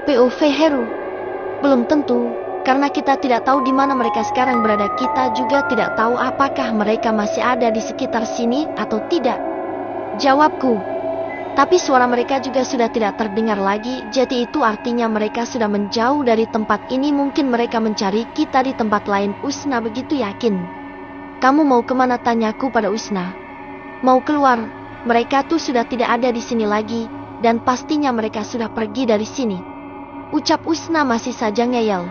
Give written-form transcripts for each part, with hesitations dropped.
POV Heru. Belum tentu, karena kita tidak tahu di mana mereka sekarang berada. Kita juga tidak tahu apakah mereka masih ada di sekitar sini atau tidak. Jawabku. Tapi suara mereka juga sudah tidak terdengar lagi, jadi itu artinya mereka sudah menjauh dari tempat ini. Mungkin mereka mencari kita di tempat lain. Usna begitu yakin. Kamu mau kemana? Tanyaku pada Usna. Mau keluar. Mereka tuh sudah tidak ada di sini lagi, dan pastinya mereka sudah pergi dari sini. Ucap Usna masih saja ngeyel.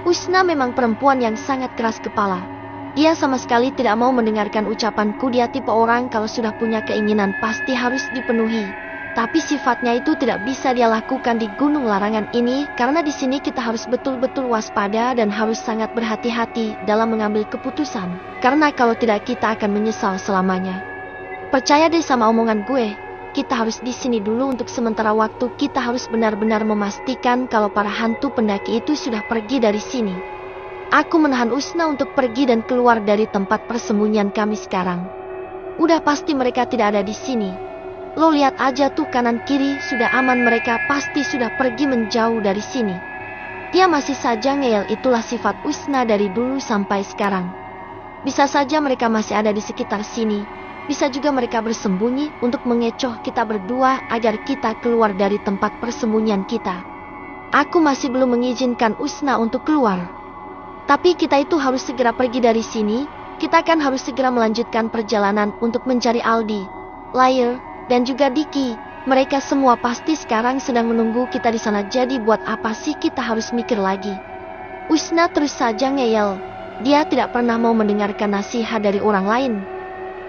Usna memang perempuan yang sangat keras kepala. Dia sama sekali tidak mau mendengarkan ucapanku. Dia tipe orang kalau sudah punya keinginan pasti harus dipenuhi. Tapi sifatnya itu tidak bisa dia lakukan di Gunung Larangan ini, karena di sini kita harus betul-betul waspada dan harus sangat berhati-hati dalam mengambil keputusan. Karena kalau tidak kita akan menyesal selamanya. Percaya deh sama omongan gue. Kita harus di sini dulu untuk sementara waktu. Kita harus benar-benar memastikan kalau para hantu pendaki itu sudah pergi dari sini. Aku menahan Usna untuk pergi dan keluar dari tempat persembunyian kami sekarang. Udah pasti mereka tidak ada di sini. Lo lihat aja tuh kanan kiri sudah aman. Mereka pasti sudah pergi menjauh dari sini. Dia masih saja ngeyel. Itulah sifat Usna dari dulu sampai sekarang. Bisa saja mereka masih ada di sekitar sini. Bisa juga mereka bersembunyi untuk mengecoh kita berdua agar kita keluar dari tempat persembunyian kita. Aku masih belum mengizinkan Usna untuk keluar. Tapi kita itu harus segera pergi dari sini. Kita kan harus segera melanjutkan perjalanan untuk mencari Aldi, Lair, dan juga Diki. Mereka semua pasti sekarang sedang menunggu kita di sana. Jadi buat apa sih kita harus mikir lagi? Usna terus saja ngeyel. Dia tidak pernah mau mendengarkan nasihat dari orang lain.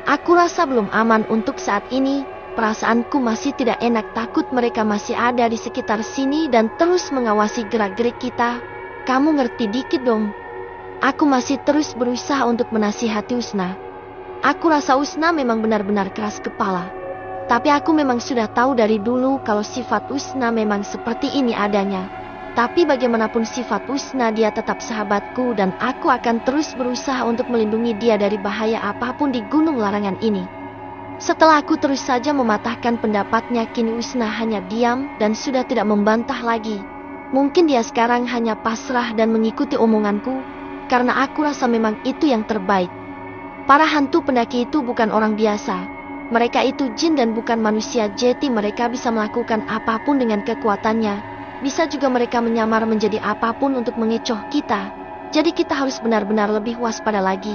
Aku rasa belum aman untuk saat ini. Perasaanku masih tidak enak, takut mereka masih ada di sekitar sini dan terus mengawasi gerak-gerik kita. Kamu ngerti dikit dong. Aku masih terus berusaha untuk menasihati Usna. Aku rasa Usna memang benar-benar keras kepala. Tapi aku memang sudah tahu dari dulu kalau sifat Usna memang seperti ini adanya. Tapi bagaimanapun sifat Usna, dia tetap sahabatku dan aku akan terus berusaha untuk melindungi dia dari bahaya apapun di Gunung Larangan ini. Setelah aku terus saja mematahkan pendapatnya, kini Usna hanya diam dan sudah tidak membantah lagi. Mungkin dia sekarang hanya pasrah dan mengikuti omonganku, karena aku rasa memang itu yang terbaik. Para hantu pendaki itu bukan orang biasa. Mereka itu jin dan bukan manusia, jadi mereka bisa melakukan apapun dengan kekuatannya. Bisa juga mereka menyamar menjadi apapun untuk mengecoh kita. Jadi kita harus benar-benar lebih waspada lagi.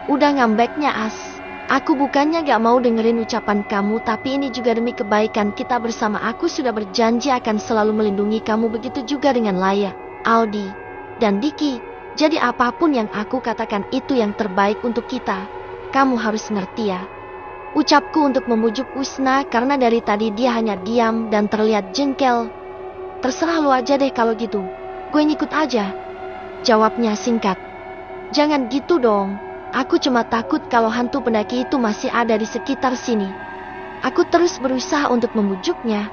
Udah ngambeknya As. Aku bukannya gak mau dengerin ucapan kamu, tapi ini juga demi kebaikan kita bersama. Aku sudah berjanji akan selalu melindungi kamu, begitu juga dengan Laya, Aldi, dan Diki. Jadi apapun yang aku katakan itu yang terbaik untuk kita. Kamu harus ngerti ya. Ucapku untuk memujuk Usna karena dari tadi dia hanya diam dan terlihat jengkel. Terserah lu aja deh kalau gitu. Gue ngikut aja. Jawabnya singkat. Jangan gitu dong. Aku cuma takut kalau hantu pendaki itu masih ada di sekitar sini. Aku terus berusaha untuk memujuknya.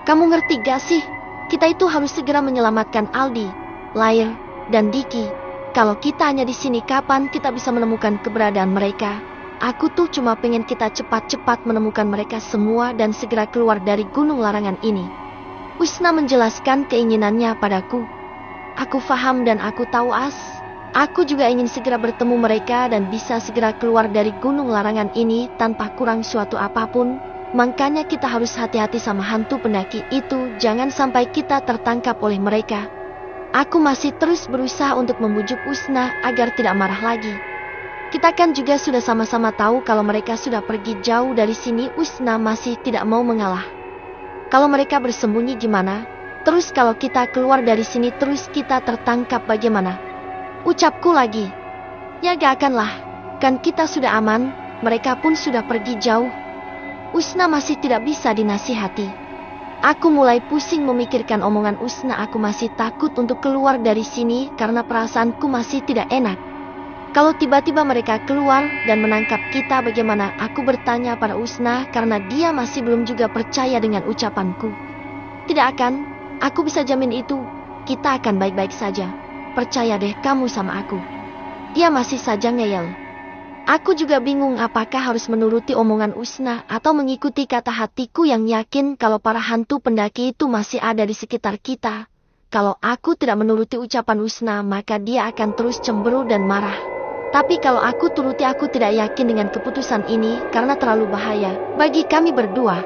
Kamu ngerti gak sih? Kita itu harus segera menyelamatkan Aldi, Lair, dan Diki. Kalau kita hanya di sini, kapan kita bisa menemukan keberadaan mereka? Aku tuh cuma pengen kita cepat-cepat menemukan mereka semua dan segera keluar dari Gunung Larangan ini. Usna menjelaskan keinginannya padaku. Aku paham dan aku tahu As. Aku juga ingin segera bertemu mereka dan bisa segera keluar dari Gunung Larangan ini tanpa kurang suatu apapun. Makanya kita harus hati-hati sama hantu pendaki itu, jangan sampai kita tertangkap oleh mereka. Aku masih terus berusaha untuk membujuk Usna agar tidak marah lagi. Kita kan juga sudah sama-sama tahu kalau mereka sudah pergi jauh dari sini. Usna masih tidak mau mengalah. Kalau mereka bersembunyi gimana? Terus kalau kita keluar dari sini terus kita tertangkap bagaimana? Ucapku lagi. Ya gak akan lah. Kan kita sudah aman. Mereka pun sudah pergi jauh. Usna masih tidak bisa dinasihati. Aku mulai pusing memikirkan omongan Usna. Aku masih takut untuk keluar dari sini karena perasaanku masih tidak enak. Kalau tiba-tiba mereka keluar dan menangkap kita bagaimana? Aku bertanya pada Usna karena dia masih belum juga percaya dengan ucapanku. Tidak akan, aku bisa jamin itu. Kita akan baik-baik saja. Percaya deh kamu sama aku. Dia masih saja ngeyel. Aku juga bingung apakah harus menuruti omongan Usna atau mengikuti kata hatiku yang yakin kalau para hantu pendaki itu masih ada di sekitar kita. Kalau aku tidak menuruti ucapan Usna, maka dia akan terus cemburu dan marah. Tapi kalau aku turuti, aku tidak yakin dengan keputusan ini karena terlalu bahaya bagi kami berdua.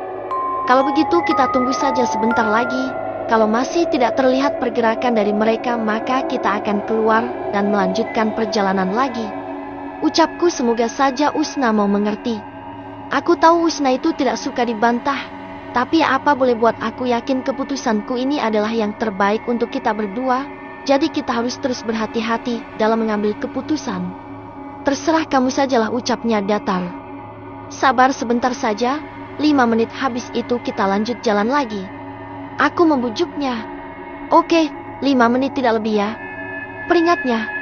Kalau begitu kita tunggu saja sebentar lagi. Kalau masih tidak terlihat pergerakan dari mereka, maka kita akan keluar dan melanjutkan perjalanan lagi. Ucapku semoga saja Usna mau mengerti. Aku tahu Usna itu tidak suka dibantah. Tapi apa boleh buat, aku yakin keputusanku ini adalah yang terbaik untuk kita berdua. Jadi kita harus terus berhati-hati dalam mengambil keputusan. Terserah kamu sajalah, ucapnya datar. Sabar sebentar saja, 5 menit habis itu kita lanjut jalan lagi. Aku membujuknya. Oke, 5 menit tidak lebih ya. Peringatnya.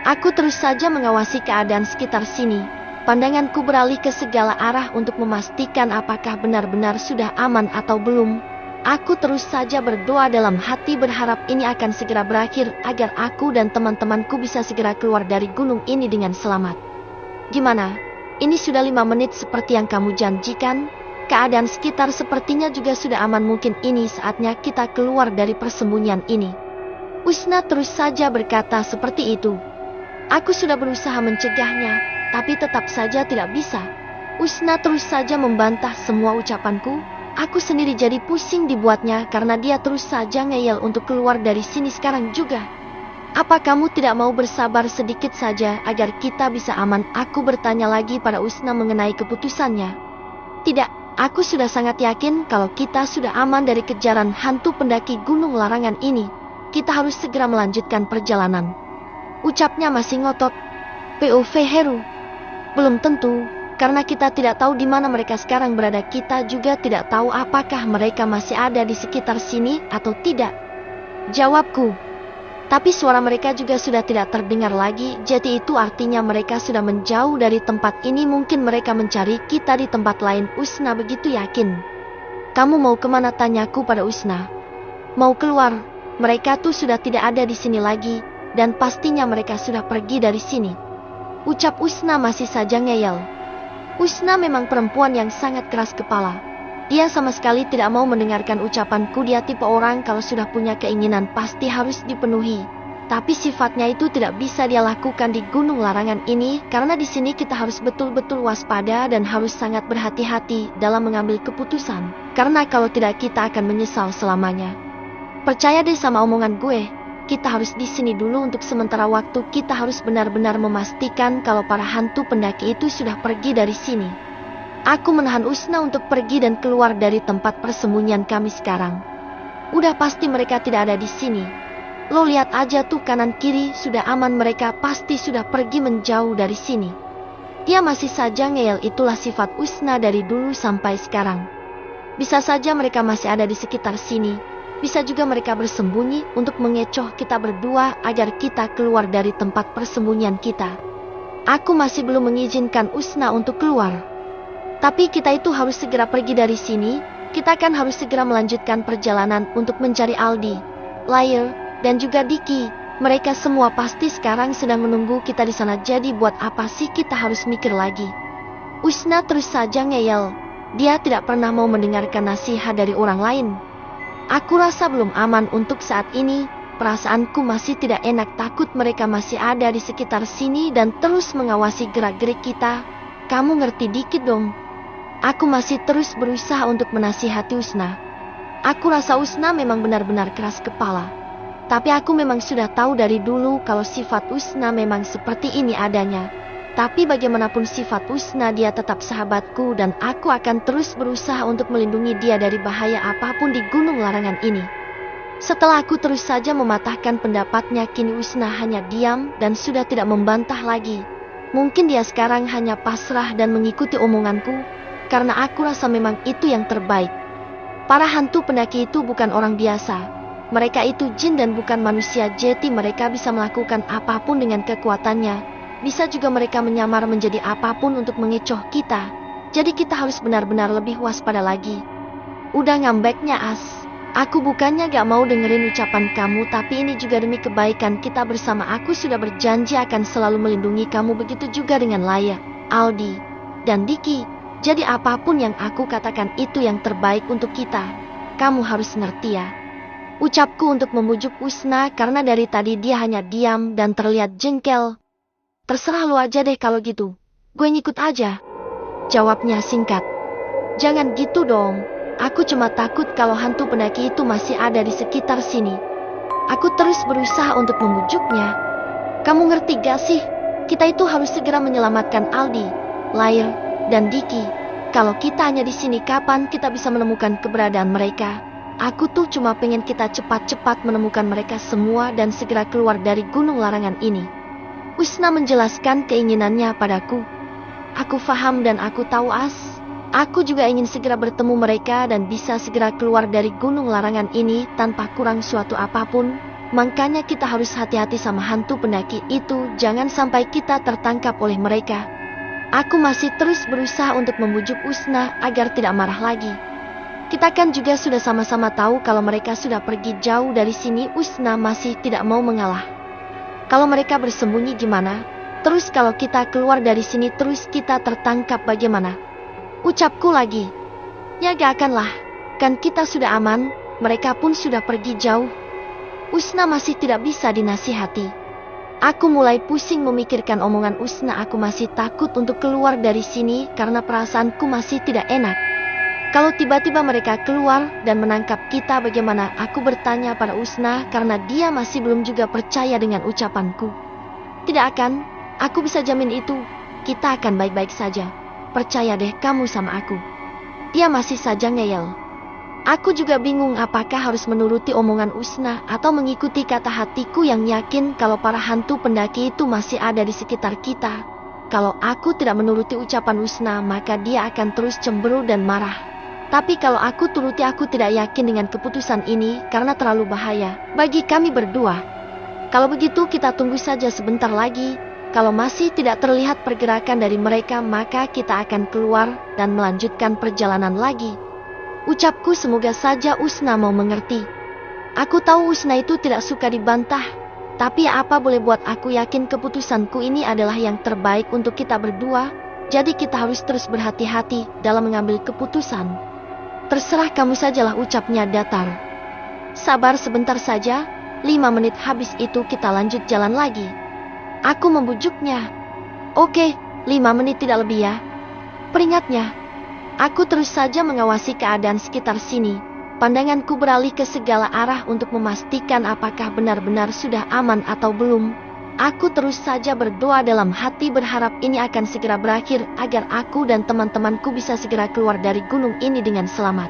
Aku terus saja mengawasi keadaan sekitar sini. Pandanganku beralih ke segala arah untuk memastikan apakah benar-benar sudah aman atau belum. Aku terus saja berdoa dalam hati, berharap ini akan segera berakhir agar aku dan teman-temanku bisa segera keluar dari gunung ini dengan selamat. Gimana? Ini sudah 5 menit seperti yang kamu janjikan? Keadaan sekitar sepertinya juga sudah aman. Mungkin ini saatnya kita keluar dari persembunyian ini. Usna terus saja berkata seperti itu. Aku sudah berusaha mencegahnya, tapi tetap saja tidak bisa. Usna terus saja membantah semua ucapanku. Aku sendiri jadi pusing dibuatnya karena dia terus saja ngeyel untuk keluar dari sini sekarang juga. Apa kamu tidak mau bersabar sedikit saja agar kita bisa aman? Aku bertanya lagi pada Usna mengenai keputusannya. Tidak, aku sudah sangat yakin kalau kita sudah aman dari kejaran hantu pendaki gunung larangan ini. Kita harus segera melanjutkan perjalanan. Ucapnya masih ngotot. POV Heru. Belum tentu, karena kita tidak tahu di mana mereka sekarang berada. Kita juga tidak tahu apakah mereka masih ada di sekitar sini atau tidak. Jawabku. Tapi suara mereka juga sudah tidak terdengar lagi, jadi itu artinya mereka sudah menjauh dari tempat ini. Mungkin mereka mencari kita di tempat lain. Usna begitu yakin. Kamu mau kemana? Tanyaku pada Usna. Mau keluar. Mereka tuh sudah tidak ada di sini lagi, dan pastinya mereka sudah pergi dari sini. Ucap Usna masih saja ngeyel. Usna memang perempuan yang sangat keras kepala. Dia sama sekali tidak mau mendengarkan ucapanku. Dia tipe orang kalau sudah punya keinginan pasti harus dipenuhi. Tapi sifatnya itu tidak bisa dia lakukan di gunung larangan ini, karena di sini kita harus betul-betul waspada dan harus sangat berhati-hati dalam mengambil keputusan. Karena kalau tidak kita akan menyesal selamanya. Percaya deh sama omongan gue. Kita harus di sini dulu untuk sementara waktu. Kita harus benar-benar memastikan kalau para hantu pendaki itu sudah pergi dari sini. Aku menahan Usna untuk pergi dan keluar dari tempat persembunyian kami sekarang. Udah pasti mereka tidak ada di sini. Lo lihat aja tuh kanan kiri sudah aman. Mereka pasti sudah pergi menjauh dari sini. Dia masih saja ngeyel. Itulah sifat Usna dari dulu sampai sekarang. Bisa saja mereka masih ada di sekitar sini. Bisa juga mereka bersembunyi untuk mengecoh kita berdua agar kita keluar dari tempat persembunyian kita. Aku masih belum mengizinkan Usna untuk keluar. Tapi kita itu harus segera pergi dari sini. Kita kan harus segera melanjutkan perjalanan untuk mencari Aldi, Lair, dan juga Diki. Mereka semua pasti sekarang sedang menunggu kita di sana. Jadi buat apa sih kita harus mikir lagi? Usna terus saja ngeyel. Dia tidak pernah mau mendengarkan nasihat dari orang lain. Aku rasa belum aman untuk saat ini. Perasaanku masih tidak enak, takut mereka masih ada di sekitar sini dan terus mengawasi gerak-gerik kita. Kamu ngerti dikit dong. Aku masih terus berusaha untuk menasihati Usna. Aku rasa Usna memang benar-benar keras kepala. Tapi aku memang sudah tahu dari dulu kalau sifat Usna memang seperti ini adanya. Tapi bagaimanapun sifat Usna, dia tetap sahabatku dan aku akan terus berusaha untuk melindungi dia dari bahaya apapun di gunung larangan ini. Setelah aku terus saja mematahkan pendapatnya, kini Usna hanya diam dan sudah tidak membantah lagi. Mungkin dia sekarang hanya pasrah dan mengikuti omonganku, karena aku rasa memang itu yang terbaik. Para hantu pendaki itu bukan orang biasa. Mereka itu jin dan bukan manusia, jadi mereka bisa melakukan apapun dengan kekuatannya. Bisa juga mereka menyamar menjadi apapun untuk mengecoh kita. Jadi kita harus benar-benar lebih waspada lagi. Udah ngambeknya As. Aku bukannya gak mau dengerin ucapan kamu, tapi ini juga demi kebaikan kita bersama. Aku sudah berjanji akan selalu melindungi kamu, begitu juga dengan Laia. Aldi, dan Diki. Jadi apapun yang aku katakan itu yang terbaik untuk kita. Kamu harus ngerti ya. Ucapku untuk membujuk Usna karena dari tadi dia hanya diam dan terlihat jengkel. Terserah lu aja deh kalau gitu. Gue ngikut aja. Jawabnya singkat. Jangan gitu dong. Aku cuma takut kalau hantu pendaki itu masih ada di sekitar sini. Aku terus berusaha untuk membujuknya. Kamu ngerti gak sih? Kita itu harus segera menyelamatkan Aldi, Lair, dan Diki. Kalau kita hanya di sini, kapan kita bisa menemukan keberadaan mereka? Aku tuh cuma pengen kita cepat-cepat menemukan mereka semua dan segera keluar dari gunung larangan ini. Usna menjelaskan keinginannya padaku. Aku paham dan aku tahu Aku juga ingin segera bertemu mereka dan bisa segera keluar dari gunung larangan ini tanpa kurang suatu apapun. Makanya kita harus hati-hati sama hantu pendaki itu, jangan sampai kita tertangkap oleh mereka. Aku masih terus berusaha untuk membujuk Usna agar tidak marah lagi. Kita kan juga sudah sama-sama tahu kalau mereka sudah pergi jauh dari sini. Usna masih tidak mau mengalah. Kalau mereka bersembunyi gimana? Terus kalau kita keluar dari sini terus kita tertangkap bagaimana? Ucapku lagi. Ya gak akanlah. Kan kita sudah aman, mereka pun sudah pergi jauh. Usna masih tidak bisa dinasihati. Aku mulai pusing memikirkan omongan Usna. Aku masih takut untuk keluar dari sini karena perasaanku masih tidak enak. Kalau tiba-tiba mereka keluar dan menangkap kita bagaimana? Aku bertanya pada Usna karena dia masih belum juga percaya dengan ucapanku. Tidak akan, aku bisa jamin itu. Kita akan baik-baik saja. Percaya deh kamu sama aku. Dia masih saja ngeyel. Aku juga bingung apakah harus menuruti omongan Usna atau mengikuti kata hatiku yang yakin kalau para hantu pendaki itu masih ada di sekitar kita. Kalau aku tidak menuruti ucapan Usna, maka dia akan terus cemburu dan marah. Tapi kalau aku turuti, aku tidak yakin dengan keputusan ini karena terlalu bahaya bagi kami berdua. Kalau begitu kita tunggu saja sebentar lagi. Kalau masih tidak terlihat pergerakan dari mereka, maka kita akan keluar dan melanjutkan perjalanan lagi. Ucapku semoga saja Usna mau mengerti. Aku tahu Usna itu tidak suka dibantah. Tapi apa boleh buat, aku yakin keputusanku ini adalah yang terbaik untuk kita berdua. Jadi kita harus terus berhati-hati dalam mengambil keputusan. Terserah kamu sajalah, ucapnya datar. Sabar sebentar saja, 5 menit habis itu kita lanjut jalan lagi. Aku membujuknya. Oke, 5 menit tidak lebih ya. Peringatnya. Aku terus saja mengawasi keadaan sekitar sini. Pandanganku beralih ke segala arah untuk memastikan apakah benar-benar sudah aman atau belum. Aku terus saja berdoa dalam hati, berharap ini akan segera berakhir agar aku dan teman-temanku bisa segera keluar dari gunung ini dengan selamat.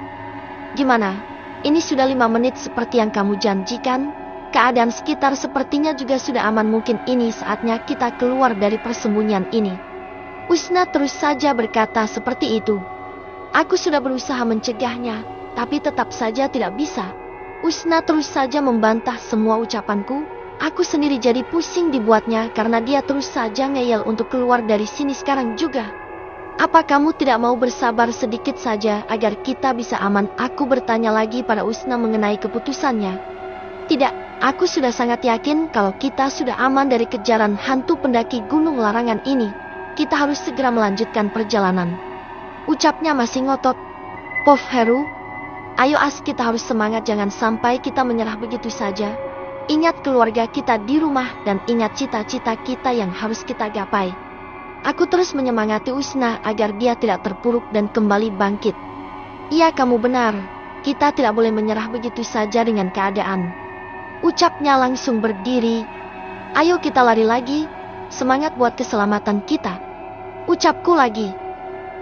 Gimana? Ini sudah 5 menit seperti yang kamu janjikan? Keadaan sekitar sepertinya juga sudah aman. Mungkin ini saatnya kita keluar dari persembunyian ini. Usna terus saja berkata seperti itu. Aku sudah berusaha mencegahnya, tapi tetap saja tidak bisa. Usna terus saja membantah semua ucapanku. Aku sendiri jadi pusing dibuatnya karena dia terus saja ngeyel untuk keluar dari sini sekarang juga. Apa kamu tidak mau bersabar sedikit saja agar kita bisa aman? Aku bertanya lagi pada Usna mengenai keputusannya. Tidak, aku sudah sangat yakin kalau kita sudah aman dari kejaran hantu pendaki gunung larangan ini. Kita harus segera melanjutkan perjalanan. Ucapnya masih ngotot. Pov Heru, ayo kita harus semangat, jangan sampai kita menyerah begitu saja. Ingat keluarga kita di rumah dan ingat cita-cita kita yang harus kita gapai. Aku terus menyemangati Usna agar dia tidak terpuruk dan kembali bangkit. Iya, kamu benar. Kita tidak boleh menyerah begitu saja dengan keadaan. Ucapnya langsung berdiri. Ayo kita lari lagi. Semangat buat keselamatan kita. Ucapku lagi.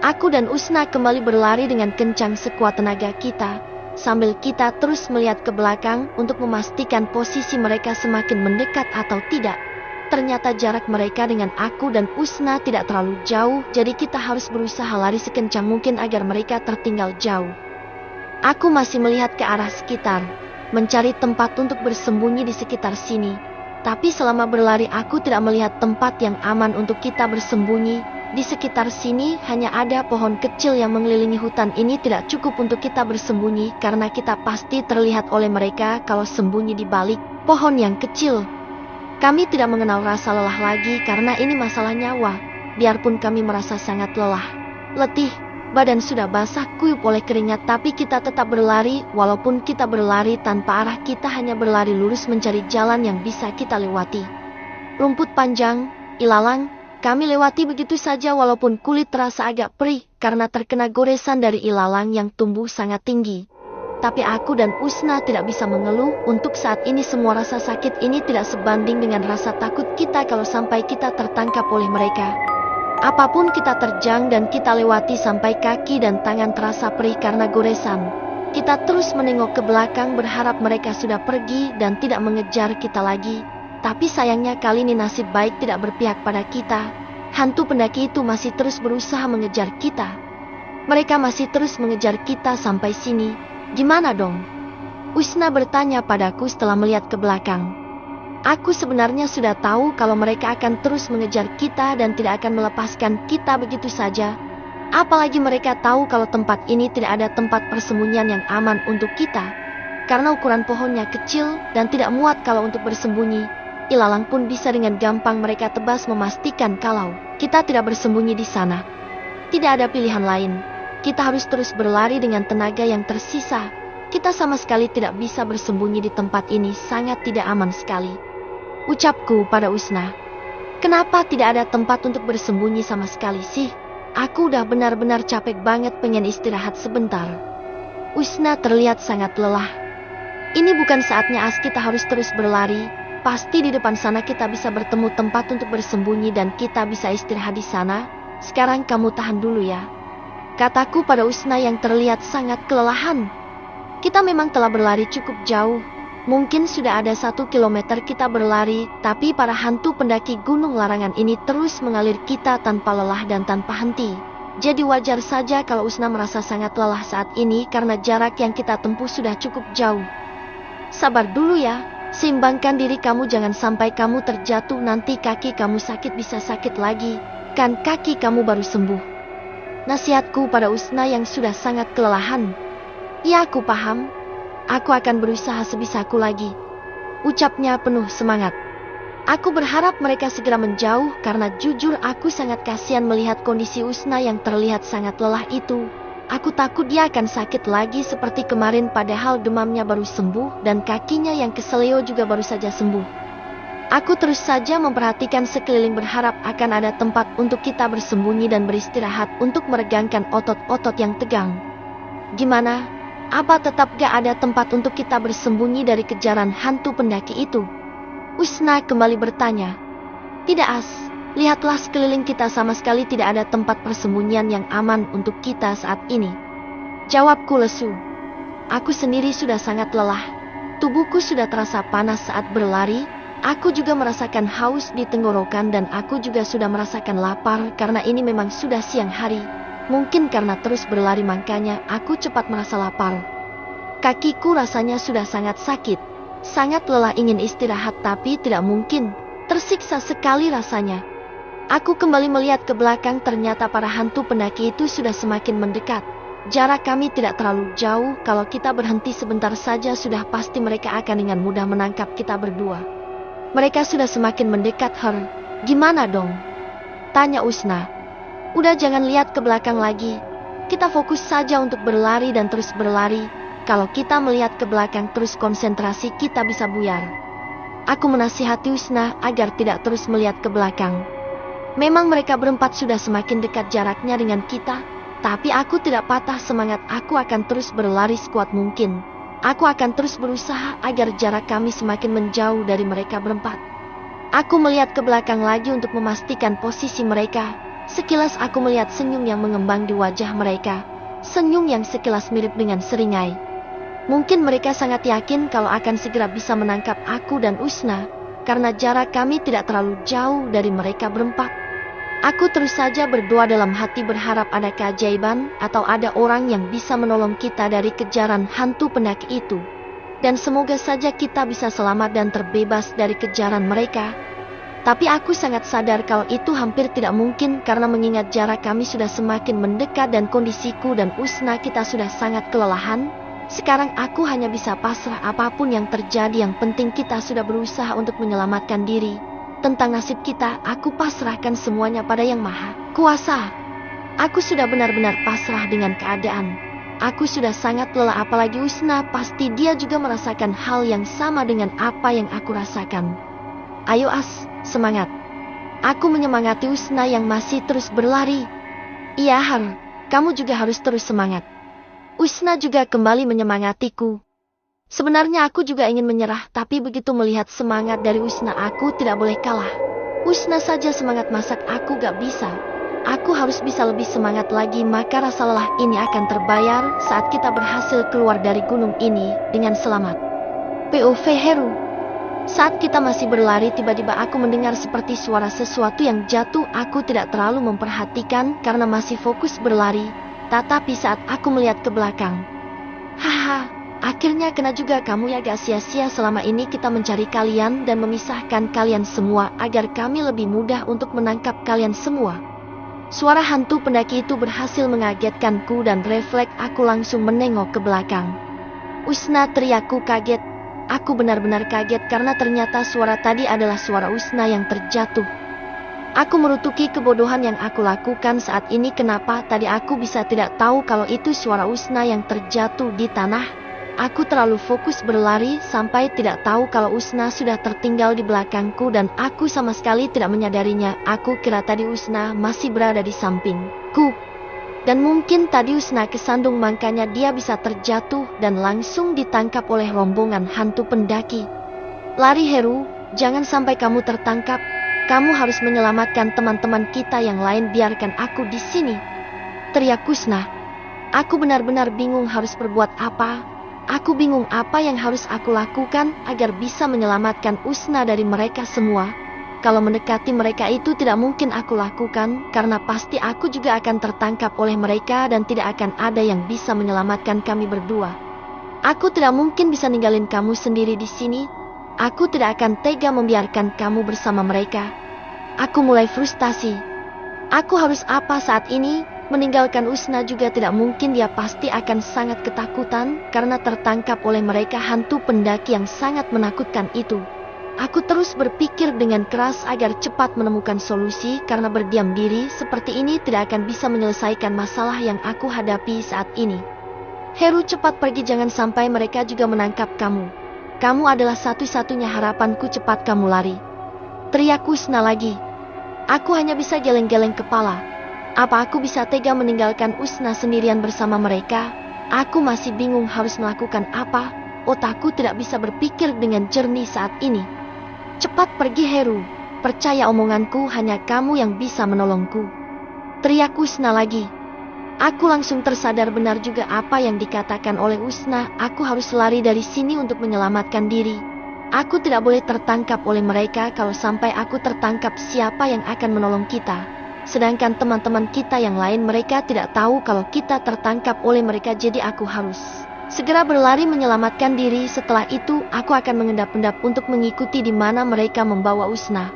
Aku dan Usna kembali berlari dengan kencang sekuat tenaga kita. Sambil kita terus melihat ke belakang untuk memastikan posisi mereka semakin mendekat atau tidak. Ternyata jarak mereka dengan aku dan Usna tidak terlalu jauh, jadi kita harus berusaha lari sekencang mungkin agar mereka tertinggal jauh. Aku masih melihat ke arah sekitar, mencari tempat untuk bersembunyi di sekitar sini. Tapi selama berlari aku tidak melihat tempat yang aman untuk kita bersembunyi. Di sekitar sini hanya ada pohon kecil yang mengelilingi hutan ini, tidak cukup untuk kita bersembunyi karena kita pasti terlihat oleh mereka kalau sembunyi di balik pohon yang kecil. Kami tidak mengenal rasa lelah lagi karena ini masalah nyawa. biarpun kami merasa sangat lelah, letih, badan sudah basah kuyup oleh keringat, tapi kita tetap berlari. Walaupun kita berlari tanpa arah, kita hanya berlari lurus mencari jalan yang bisa kita lewati. Rumput panjang, ilalang, kami lewati begitu saja walaupun kulit terasa agak perih karena terkena goresan dari ilalang yang tumbuh sangat tinggi. Tapi aku dan Usna tidak bisa mengeluh. Untuk saat ini semua rasa sakit ini tidak sebanding dengan rasa takut kita kalau sampai kita tertangkap oleh mereka. Apapun kita terjang dan kita lewati sampai kaki dan tangan terasa perih karena goresan. Kita terus menengok ke belakang berharap mereka sudah pergi dan tidak mengejar kita lagi. Tapi sayangnya kali ini nasib baik tidak berpihak pada kita. Hantu pendaki itu masih terus berusaha mengejar kita. Mereka masih terus mengejar kita sampai sini. Gimana dong? Usna bertanya padaku setelah melihat ke belakang. Aku sebenarnya sudah tahu kalau mereka akan terus mengejar kita dan tidak akan melepaskan kita begitu saja. Apalagi mereka tahu kalau tempat ini tidak ada tempat persembunyian yang aman untuk kita. Karena ukuran pohonnya kecil dan tidak muat kalau untuk bersembunyi. Ilalang pun bisa dengan gampang mereka tebas, memastikan kalau kita tidak bersembunyi di sana. Tidak ada pilihan lain. Kita harus terus berlari dengan tenaga yang tersisa. Kita sama sekali tidak bisa bersembunyi di tempat ini, sangat tidak aman sekali. Ucapku pada Usna. Kenapa tidak ada tempat untuk bersembunyi sama sekali sih? Aku udah benar-benar capek banget, pengen istirahat sebentar. Usna terlihat sangat lelah. Ini bukan saatnya kita harus terus berlari. Pasti di depan sana kita bisa bertemu tempat untuk bersembunyi dan kita bisa istirahat di sana. Sekarang kamu tahan dulu ya, kataku pada Usna yang terlihat sangat kelelahan. Kita memang telah berlari cukup jauh. Mungkin sudah ada 1 kilometer kita berlari, tapi para hantu pendaki gunung larangan ini terus mengalir kita tanpa lelah dan tanpa henti. Jadi wajar saja kalau Usna merasa sangat lelah saat ini karena jarak yang kita tempuh sudah cukup jauh. Sabar dulu ya, seimbangkan diri kamu, jangan sampai kamu terjatuh, nanti kaki kamu sakit, bisa sakit lagi. Kan kaki kamu baru sembuh. Nasihatku pada Usna yang sudah sangat kelelahan. Ya, aku paham. Aku akan berusaha sebisaku lagi, ucapnya penuh semangat. Aku berharap mereka segera menjauh karena jujur aku sangat kasihan melihat kondisi Usna yang terlihat sangat lelah itu. Aku takut dia akan sakit lagi seperti kemarin, padahal demamnya baru sembuh dan kakinya yang keseleo juga baru saja sembuh. Aku terus saja memperhatikan sekeliling berharap akan ada tempat untuk kita bersembunyi dan beristirahat untuk meregangkan otot-otot yang tegang. Gimana? Apa tetap gak ada tempat untuk kita bersembunyi dari kejaran hantu pendaki itu? Usna kembali bertanya. Tidak, As. Lihatlah sekeliling kita, sama sekali tidak ada tempat persembunyian yang aman untuk kita saat ini, jawabku lesu. Aku sendiri sudah sangat lelah. Tubuhku sudah terasa panas saat berlari. Aku juga merasakan haus di tenggorokan dan aku juga sudah merasakan lapar karena ini memang sudah siang hari. Mungkin karena terus berlari makanya aku cepat merasa lapar. Kakiku rasanya sudah sangat sakit. Sangat lelah, ingin istirahat tapi tidak mungkin. Tersiksa sekali rasanya. Aku kembali melihat ke belakang, ternyata para hantu pendaki itu sudah semakin mendekat. Jarak kami tidak terlalu jauh, kalau kita berhenti sebentar saja sudah pasti mereka akan dengan mudah menangkap kita berdua. Mereka sudah semakin mendekat. Gimana dong? Tanya Usna. Udah, jangan lihat ke belakang lagi. Kita fokus saja untuk berlari dan terus berlari. Kalau kita melihat ke belakang terus, konsentrasi kita bisa buyar. Aku menasihati Usna agar tidak terus melihat ke belakang. Memang mereka berempat sudah semakin dekat jaraknya dengan kita, tapi aku tidak patah semangat. Aku akan terus berlari sekuat mungkin. Aku akan terus berusaha agar jarak kami semakin menjauh dari mereka berempat. Aku melihat ke belakang lagi untuk memastikan posisi mereka. Sekilas aku melihat senyum yang mengembang di wajah mereka. Senyum yang sekilas mirip dengan seringai. Mungkin mereka sangat yakin kalau akan segera bisa menangkap aku dan Usna, karena jarak kami tidak terlalu jauh dari mereka berempat. Aku terus saja berdoa dalam hati, berharap ada keajaiban atau ada orang yang bisa menolong kita dari kejaran hantu pendaki itu. Dan semoga saja kita bisa selamat dan terbebas dari kejaran mereka. Tapi aku sangat sadar kalau itu hampir tidak mungkin karena mengingat jarak kami sudah semakin mendekat dan kondisiku dan Usna kita sudah sangat kelelahan. Sekarang aku hanya bisa pasrah apapun yang terjadi, yang penting kita sudah berusaha untuk menyelamatkan diri. Tentang nasib kita, aku pasrahkan semuanya pada Yang Maha Kuasa. Aku sudah benar-benar pasrah dengan keadaan. Aku sudah sangat lelah, apalagi Usna, pasti dia juga merasakan hal yang sama dengan apa yang aku rasakan. Ayo semangat. Aku menyemangati Usna yang masih terus berlari. Iya Har, kamu juga harus terus semangat. Usna juga kembali menyemangatiku. Sebenarnya aku juga ingin menyerah, tapi begitu melihat semangat dari Usna, aku tidak boleh kalah. Usna saja semangat masak, aku gak bisa. Aku harus bisa lebih semangat lagi, maka rasa lelah ini akan terbayar saat kita berhasil keluar dari gunung ini dengan selamat. POV Heru. Saat kita masih berlari, tiba-tiba aku mendengar seperti suara sesuatu yang jatuh. Aku tidak terlalu memperhatikan karena masih fokus berlari. Tetapi saat aku melihat ke belakang, haha, akhirnya kena juga kamu ya. Gak sia-sia selama ini kita mencari kalian dan memisahkan kalian semua agar kami lebih mudah untuk menangkap kalian semua. Suara hantu pendaki itu berhasil mengagetkanku dan refleks aku langsung menengok ke belakang. Usna, teriakku kaget. Aku benar-benar kaget karena ternyata suara tadi adalah suara Usna yang terjatuh. Aku merutuki kebodohan yang aku lakukan saat ini. Kenapa tadi aku bisa tidak tahu kalau itu suara Usna yang terjatuh di tanah? Aku terlalu fokus berlari sampai tidak tahu kalau Usna sudah tertinggal di belakangku dan aku sama sekali tidak menyadarinya. Aku kira tadi Usna masih berada di sampingku. Dan mungkin tadi Usna kesandung, makanya dia bisa terjatuh dan langsung ditangkap oleh rombongan hantu pendaki. Lari Heru, jangan sampai kamu tertangkap. Kamu harus menyelamatkan teman-teman kita yang lain, biarkan aku di sini, teriak Usna. Aku benar-benar bingung harus berbuat apa. Aku bingung apa yang harus aku lakukan agar bisa menyelamatkan Usna dari mereka semua. Kalau mendekati mereka itu tidak mungkin aku lakukan, karena pasti aku juga akan tertangkap oleh mereka dan tidak akan ada yang bisa menyelamatkan kami berdua. Aku tidak mungkin bisa ninggalin kamu sendiri di sini. Aku tidak akan tega membiarkan kamu bersama mereka. Aku mulai frustasi. Aku harus apa saat ini? Meninggalkan Usna juga tidak mungkin, dia pasti akan sangat ketakutan karena tertangkap oleh mereka hantu pendaki yang sangat menakutkan itu. Aku terus berpikir dengan keras agar cepat menemukan solusi, karena berdiam diri seperti ini tidak akan bisa menyelesaikan masalah yang aku hadapi saat ini. Heru, cepat pergi, jangan sampai mereka juga menangkap kamu. Kamu adalah satu-satunya harapanku, cepat kamu lari, teriak Usna lagi. Aku hanya bisa geleng-geleng kepala. Apa aku bisa tega meninggalkan Usna sendirian bersama mereka? Aku masih bingung harus melakukan apa. Otakku tidak bisa berpikir dengan jernih saat ini. Cepat pergi Heru, percaya omonganku, hanya kamu yang bisa menolongku, teriak Usna lagi. Aku langsung tersadar benar juga apa yang dikatakan oleh Usna. Aku harus lari dari sini untuk menyelamatkan diri. Aku tidak boleh tertangkap oleh mereka. Kalau sampai aku tertangkap, siapa yang akan menolong kita? Sedangkan teman-teman kita yang lain, mereka tidak tahu kalau kita tertangkap oleh mereka. Jadi aku harus segera berlari menyelamatkan diri. Setelah itu aku akan mengendap-endap untuk mengikuti di mana mereka membawa Usna.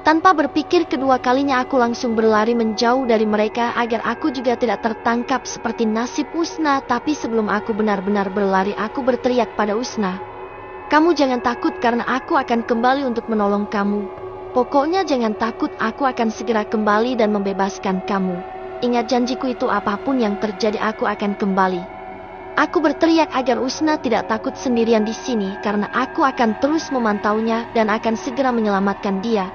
Tanpa berpikir kedua kalinya aku langsung berlari menjauh dari mereka agar aku juga tidak tertangkap seperti nasib Usna. Tapi sebelum aku benar-benar berlari, aku berteriak pada Usna, kamu jangan takut karena aku akan kembali untuk menolong kamu. Pokoknya jangan takut, aku akan segera kembali dan membebaskan kamu. Ingat janjiku itu, apapun yang terjadi aku akan kembali. Aku berteriak agar Usna tidak takut sendirian di sini karena aku akan terus memantaunya dan akan segera menyelamatkan dia.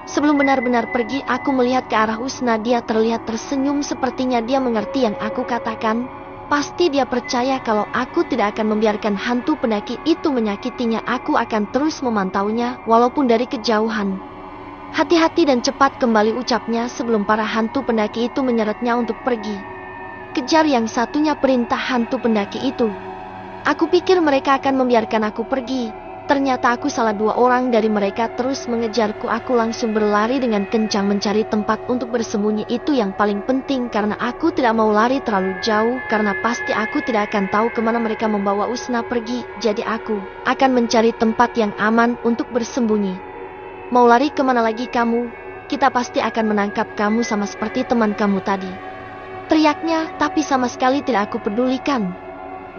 Sebelum benar-benar pergi, aku melihat ke arah Usna. Dia terlihat tersenyum, sepertinya dia mengerti yang aku katakan. Pasti dia percaya kalau aku tidak akan membiarkan hantu pendaki itu menyakitinya. Aku akan terus memantaunya walaupun dari kejauhan. Hati-hati dan cepat kembali, ucapnya sebelum para hantu pendaki itu menyeretnya untuk pergi. Kejar, yang satunya perintah hantu pendaki itu. Aku pikir mereka akan membiarkan aku pergi. Ternyata aku salah, 2 orang dari mereka terus mengejarku. Aku langsung berlari dengan kencang mencari tempat untuk bersembunyi. Itu yang paling penting karena aku tidak mau lari terlalu jauh karena pasti aku tidak akan tahu kemana mereka membawa Usna pergi. Jadi aku akan mencari tempat yang aman untuk bersembunyi. Mau lari kemana lagi kamu? Kita pasti akan menangkap kamu sama seperti teman kamu tadi, teriaknya. Tapi sama sekali tidak aku pedulikan.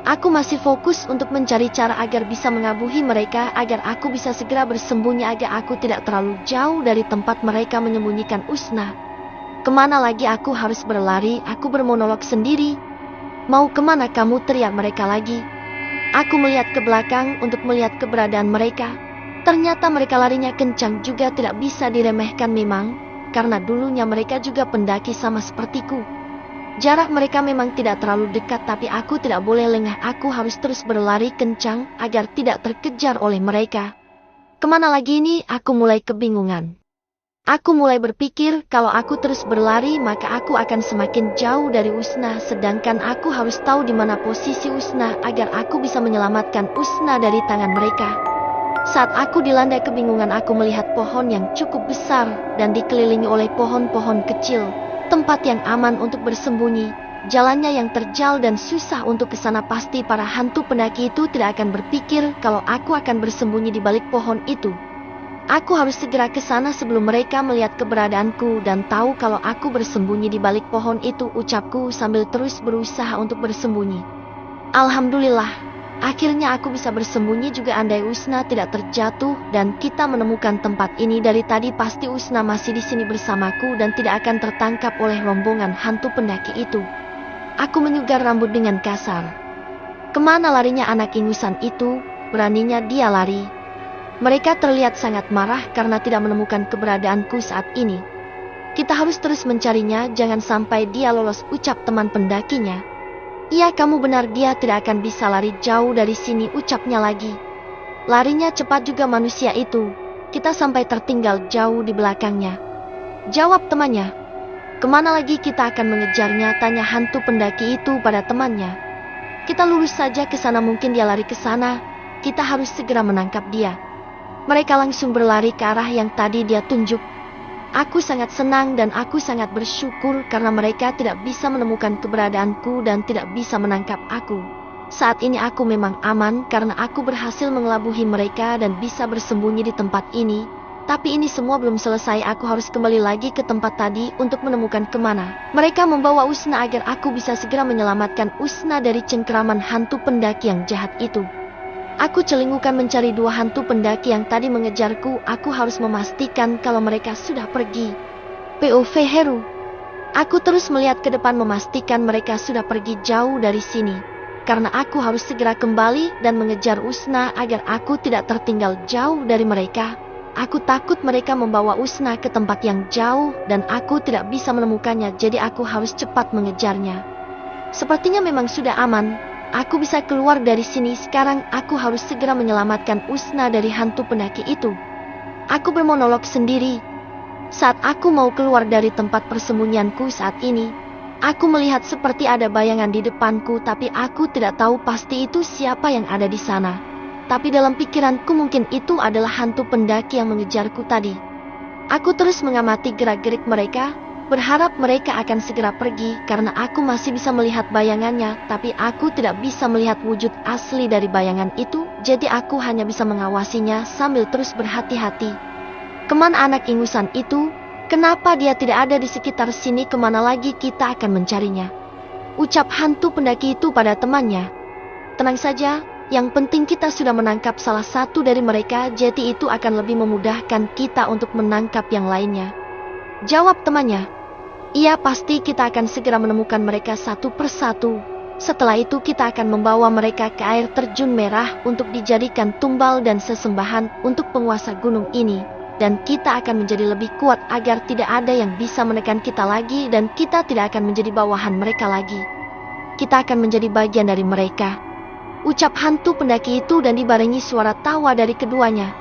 Aku masih fokus untuk mencari cara agar bisa mengabuhi mereka, agar aku bisa segera bersembunyi, agar aku tidak terlalu jauh dari tempat mereka menyembunyikan Usna. Kemana lagi aku harus berlari? Aku bermonolog sendiri. Mau kemana kamu? Teriak mereka lagi. Aku melihat ke belakang untuk melihat keberadaan mereka. Ternyata mereka larinya kencang juga, tidak bisa diremehkan memang, karena dulunya mereka juga pendaki sama sepertiku. Jarak mereka memang tidak terlalu dekat, tapi aku tidak boleh lengah. Aku harus terus berlari kencang agar tidak terkejar oleh mereka. Kemana lagi ini? Aku mulai kebingungan. Aku mulai berpikir kalau aku terus berlari maka aku akan semakin jauh dari Usna, sedangkan aku harus tahu di mana posisi Usna agar aku bisa menyelamatkan Usna dari tangan mereka. Saat aku dilanda kebingungan, aku melihat pohon yang cukup besar dan dikelilingi oleh pohon-pohon kecil. Tempat yang aman untuk bersembunyi, jalannya yang terjal dan susah untuk ke sana. Pasti para hantu pendaki itu tidak akan berpikir kalau aku akan bersembunyi di balik pohon itu. Aku harus segera ke sana sebelum mereka melihat keberadaanku dan tahu kalau aku bersembunyi di balik pohon itu, ucapku sambil terus berusaha untuk bersembunyi. Alhamdulillah, akhirnya aku bisa bersembunyi juga. Andai Usna tidak terjatuh dan kita menemukan tempat ini dari tadi, pasti Usna masih di sini bersamaku dan tidak akan tertangkap oleh rombongan hantu pendaki itu. Aku menyugar rambut dengan kasar. Kemana larinya anak ingusan itu? Beraninya dia lari. Mereka terlihat sangat marah karena tidak menemukan keberadaanku saat ini. Kita harus terus mencarinya, jangan sampai dia lolos, ucap teman pendakinya. Iya, kamu benar, dia tidak akan bisa lari jauh dari sini, ucapnya lagi. Larinya cepat juga manusia itu. Kita sampai tertinggal jauh di belakangnya, jawab temannya. Kemana lagi kita akan mengejarnya? Tanya hantu pendaki itu pada temannya. Kita lurus saja ke sana, mungkin dia lari ke sana. Kita harus segera menangkap dia. Mereka langsung berlari ke arah yang tadi dia tunjuk. Aku sangat senang dan aku sangat bersyukur karena mereka tidak bisa menemukan keberadaanku dan tidak bisa menangkap aku. Saat ini aku memang aman karena aku berhasil mengelabuhi mereka dan bisa bersembunyi di tempat ini. Tapi ini semua belum selesai, aku harus kembali lagi ke tempat tadi untuk menemukan kemana mereka membawa Usna agar aku bisa segera menyelamatkan Usna dari cengkeraman hantu pendaki yang jahat itu. Aku celingukan mencari dua hantu pendaki yang tadi mengejarku. Aku harus memastikan kalau mereka sudah pergi. POV Heru. Aku terus melihat ke depan memastikan mereka sudah pergi jauh dari sini. Karena aku harus segera kembali dan mengejar Usna agar aku tidak tertinggal jauh dari mereka. Aku takut mereka membawa Usna ke tempat yang jauh dan aku tidak bisa menemukannya, jadi aku harus cepat mengejarnya. Sepertinya memang sudah aman. Aku bisa keluar dari sini sekarang. Aku harus segera menyelamatkan Usna dari hantu pendaki itu. Aku bermonolog sendiri. Saat aku mau keluar dari tempat persembunyianku saat ini, aku melihat seperti ada bayangan di depanku, tapi aku tidak tahu pasti itu siapa yang ada di sana. Tapi dalam pikiranku mungkin itu adalah hantu pendaki yang mengejarku tadi. Aku terus mengamati gerak-gerik mereka, berharap mereka akan segera pergi karena aku masih bisa melihat bayangannya, tapi aku tidak bisa melihat wujud asli dari bayangan itu, jadi aku hanya bisa mengawasinya sambil terus berhati-hati. Kemana anak ingusan itu? Kenapa dia tidak ada di sekitar sini? Kemana lagi kita akan mencarinya? Ucap hantu pendaki itu pada temannya. Tenang saja, yang penting kita sudah menangkap salah satu dari mereka, jadi itu akan lebih memudahkan kita untuk menangkap yang lainnya, jawab temannya. Iya, pasti kita akan segera menemukan mereka satu persatu. Setelah itu kita akan membawa mereka ke air terjun merah untuk dijadikan tumbal dan sesembahan untuk penguasa gunung ini. Dan kita akan menjadi lebih kuat agar tidak ada yang bisa menekan kita lagi dan kita tidak akan menjadi bawahan mereka lagi. Kita akan menjadi bagian dari mereka, ucap hantu pendaki itu dan dibarengi suara tawa dari keduanya.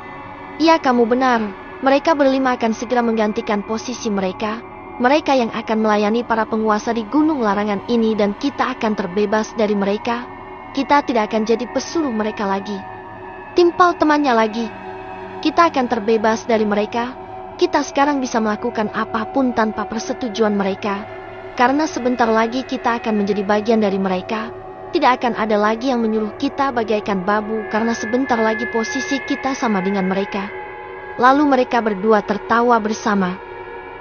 Iya, kamu benar. Mereka berlima akan segera menggantikan posisi mereka. Mereka yang akan melayani para penguasa di gunung larangan ini dan kita akan terbebas dari mereka. Kita tidak akan jadi pesuruh mereka lagi, timpal temannya lagi. Kita akan terbebas dari mereka. Kita sekarang bisa melakukan apapun tanpa persetujuan mereka. Karena sebentar lagi kita akan menjadi bagian dari mereka. Tidak akan ada lagi yang menyuruh kita bagaikan babu karena sebentar lagi posisi kita sama dengan mereka. Lalu mereka berdua tertawa bersama.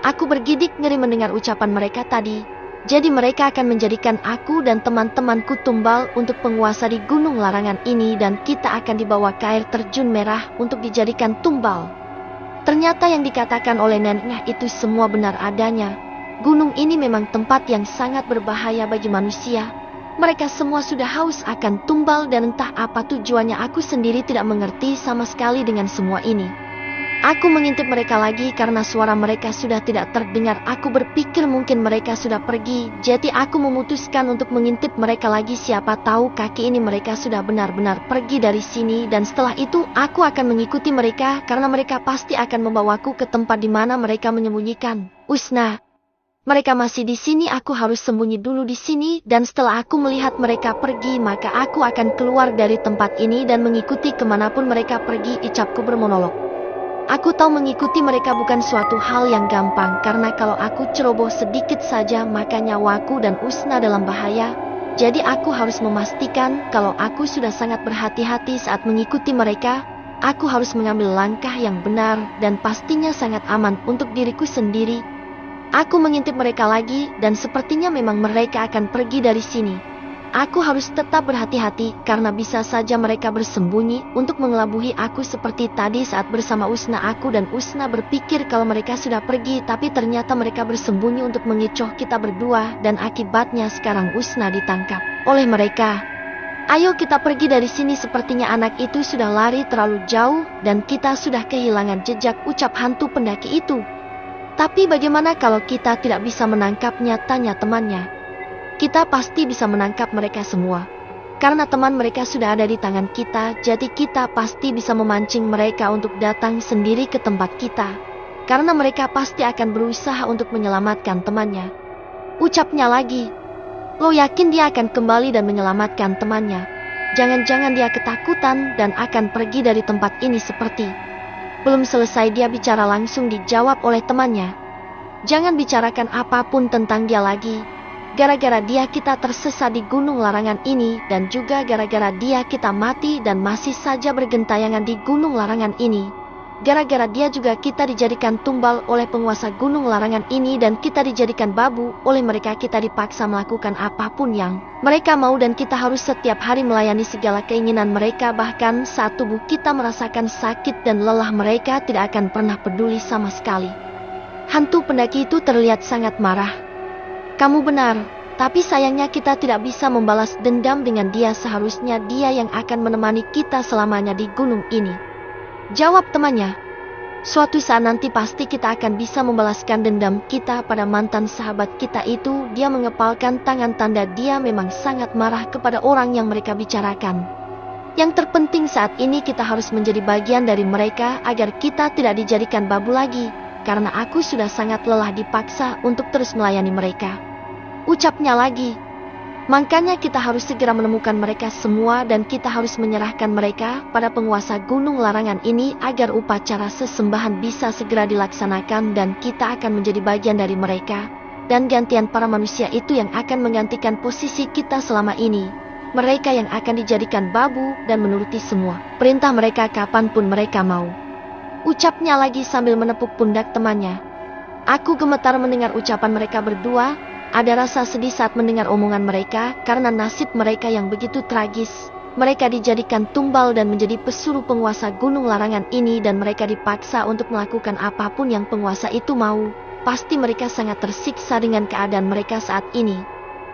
Aku bergidik ngeri mendengar ucapan mereka tadi. Jadi mereka akan menjadikan aku dan teman-temanku tumbal untuk penguasa di gunung larangan ini dan kita akan dibawa ke air terjun merah untuk dijadikan tumbal. Ternyata yang dikatakan oleh neneknya itu semua benar adanya. Gunung ini memang tempat yang sangat berbahaya bagi manusia. Mereka semua sudah haus akan tumbal dan entah apa tujuannya, aku sendiri tidak mengerti sama sekali dengan semua ini. Aku mengintip mereka lagi karena suara mereka sudah tidak terdengar. Aku berpikir mungkin mereka sudah pergi, jadi aku memutuskan untuk mengintip mereka lagi. Siapa tahu kaki ini mereka sudah benar-benar pergi dari sini, dan setelah itu aku akan mengikuti mereka karena mereka pasti akan membawaku ke tempat di mana mereka menyembunyikan Usna. Mereka masih di sini, aku harus sembunyi dulu di sini, dan setelah aku melihat mereka pergi, maka aku akan keluar dari tempat ini dan mengikuti kemanapun mereka pergi. Ucapku bermonolog. Aku tahu mengikuti mereka bukan suatu hal yang gampang, karena kalau aku ceroboh sedikit saja maka nyawaku dan Usna dalam bahaya. Jadi aku harus memastikan kalau aku sudah sangat berhati-hati saat mengikuti mereka. Aku harus mengambil langkah yang benar dan pastinya sangat aman untuk diriku sendiri. Aku mengintip mereka lagi dan sepertinya memang mereka akan pergi dari sini. Aku harus tetap berhati-hati karena bisa saja mereka bersembunyi untuk mengelabui aku seperti tadi saat bersama Usna. Aku dan Usna berpikir kalau mereka sudah pergi, tapi ternyata mereka bersembunyi untuk mengecoh kita berdua, dan akibatnya sekarang Usna ditangkap oleh mereka. Ayo kita pergi dari sini, sepertinya anak itu sudah lari terlalu jauh dan kita sudah kehilangan jejak, ucap hantu pendaki itu. Tapi bagaimana kalau kita tidak bisa menangkapnya, tanya temannya. Kita pasti bisa menangkap mereka semua. Karena teman mereka sudah ada di tangan kita, jadi kita pasti bisa memancing mereka untuk datang sendiri ke tempat kita. Karena mereka pasti akan berusaha untuk menyelamatkan temannya. Ucapnya lagi. Lo yakin dia akan kembali dan menyelamatkan temannya? Jangan-jangan dia ketakutan dan akan pergi dari tempat ini seperti. Belum selesai dia bicara langsung dijawab oleh temannya. Jangan bicarakan apapun tentang dia lagi. Gara-gara dia kita tersesat di gunung larangan ini, dan juga gara-gara dia kita mati dan masih saja bergentayangan di gunung larangan ini. Gara-gara dia juga kita dijadikan tumbal oleh penguasa gunung larangan ini, dan kita dijadikan babu oleh mereka. Kita dipaksa melakukan apapun yang mereka mau, dan kita harus setiap hari melayani segala keinginan mereka. Bahkan saat tubuh kita merasakan sakit dan lelah, mereka tidak akan pernah peduli sama sekali. Hantu pendaki itu terlihat sangat marah. Kamu benar, tapi sayangnya kita tidak bisa membalas dendam dengan dia. Seharusnya dia yang akan menemani kita selamanya di gunung ini, jawab temannya. Suatu saat nanti pasti kita akan bisa membalaskan dendam kita pada mantan sahabat kita itu. Dia mengepalkan tangan, tanda dia memang sangat marah kepada orang yang mereka bicarakan. Yang terpenting saat ini kita harus menjadi bagian dari mereka agar kita tidak dijadikan babu lagi. Karena aku sudah sangat lelah dipaksa untuk terus melayani mereka, ucapnya lagi. Makanya kita harus segera menemukan mereka semua dan kita harus menyerahkan mereka pada penguasa gunung larangan ini agar upacara sesembahan bisa segera dilaksanakan dan kita akan menjadi bagian dari mereka. Dan gantian para manusia itu yang akan menggantikan posisi kita selama ini. Mereka yang akan dijadikan babu dan menuruti semua perintah mereka kapanpun mereka mau, ucapnya lagi sambil menepuk pundak temannya. Aku gemetar mendengar ucapan mereka berdua. Ada rasa sedih saat mendengar omongan mereka karena nasib mereka yang begitu tragis. Mereka dijadikan tumbal dan menjadi pesuruh penguasa gunung larangan ini, dan mereka dipaksa untuk melakukan apapun yang penguasa itu mau. Pasti mereka sangat tersiksa dengan keadaan mereka saat ini.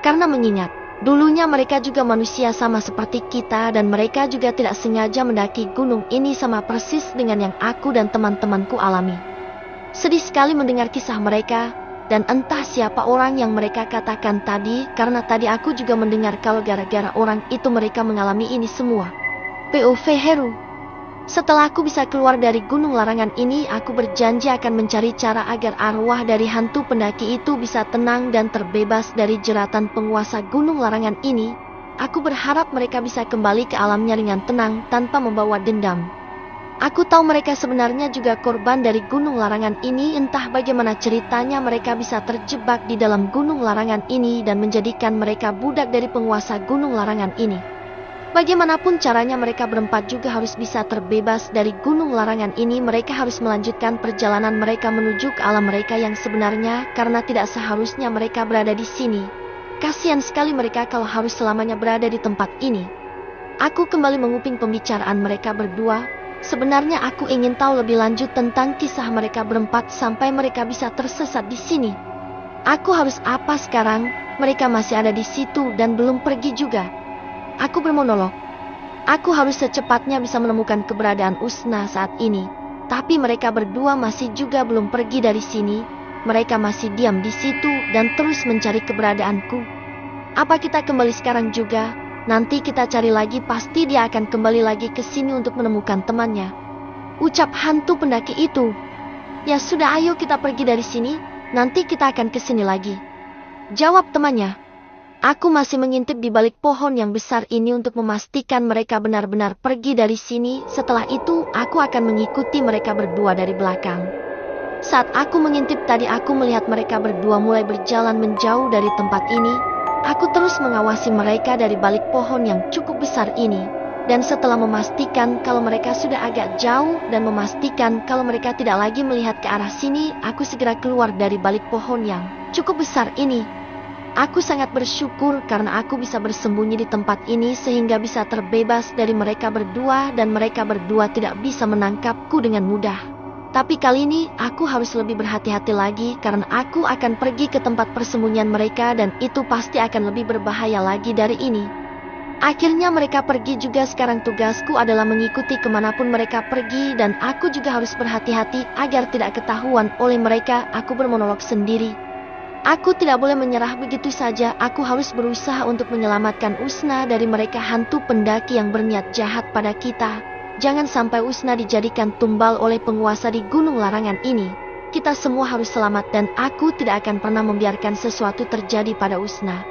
Karena mengingat dulunya mereka juga manusia sama seperti kita, dan mereka juga tidak sengaja mendaki gunung ini sama persis dengan yang aku dan teman-temanku alami. Sedih sekali mendengar kisah mereka, dan entah siapa orang yang mereka katakan tadi, karena tadi aku juga mendengar kalau gara-gara orang itu mereka mengalami ini semua. POV Heru. Setelah aku bisa keluar dari gunung larangan ini, aku berjanji akan mencari cara agar arwah dari hantu pendaki itu bisa tenang dan terbebas dari jeratan penguasa gunung larangan ini. Aku berharap mereka bisa kembali ke alamnya dengan tenang tanpa membawa dendam. Aku tahu mereka sebenarnya juga korban dari gunung larangan ini. Entah bagaimana ceritanya mereka bisa terjebak di dalam gunung larangan ini dan menjadikan mereka budak dari penguasa gunung larangan ini. Bagaimanapun caranya mereka berempat juga harus bisa terbebas dari gunung larangan ini. Mereka harus melanjutkan perjalanan mereka menuju ke alam mereka yang sebenarnya, karena tidak seharusnya mereka berada di sini. Kasihan sekali mereka kalau harus selamanya berada di tempat ini. Aku kembali menguping pembicaraan mereka berdua. Sebenarnya aku ingin tahu lebih lanjut tentang kisah mereka berempat sampai mereka bisa tersesat di sini. Aku harus apa sekarang? Mereka masih ada di situ dan belum pergi juga. Aku bermonolog. Aku harus secepatnya bisa menemukan keberadaan Usna saat ini. Tapi mereka berdua masih juga belum pergi dari sini. Mereka masih diam di situ dan terus mencari keberadaanku. Apa kita kembali sekarang juga? Nanti kita cari lagi, pasti dia akan kembali lagi ke sini untuk menemukan temannya. Ucap hantu pendaki itu. Ya sudah, ayo kita pergi dari sini. Nanti kita akan ke sini lagi. Jawab temannya. Aku masih mengintip di balik pohon yang besar ini untuk memastikan mereka benar-benar pergi dari sini. Setelah itu, aku akan mengikuti mereka berdua dari belakang. Saat aku mengintip tadi, aku melihat mereka berdua mulai berjalan menjauh dari tempat ini. Aku terus mengawasi mereka dari balik pohon yang cukup besar ini. Dan setelah memastikan kalau mereka sudah agak jauh dan memastikan kalau mereka tidak lagi melihat ke arah sini, aku segera keluar dari balik pohon yang cukup besar ini. Aku sangat bersyukur karena aku bisa bersembunyi di tempat ini sehingga bisa terbebas dari mereka berdua dan mereka berdua tidak bisa menangkapku dengan mudah. Tapi kali ini aku harus lebih berhati-hati lagi karena aku akan pergi ke tempat persembunyian mereka dan itu pasti akan lebih berbahaya lagi dari ini. Akhirnya mereka pergi juga. Sekarang tugasku adalah mengikuti kemanapun mereka pergi dan aku juga harus berhati-hati agar tidak ketahuan oleh mereka. Aku bermonolog sendiri. Aku tidak boleh menyerah begitu saja. Aku harus berusaha untuk menyelamatkan Usna dari mereka hantu pendaki yang berniat jahat pada kita. Jangan sampai Usna dijadikan tumbal oleh penguasa di gunung larangan ini. Kita semua harus selamat dan aku tidak akan pernah membiarkan sesuatu terjadi pada Usna.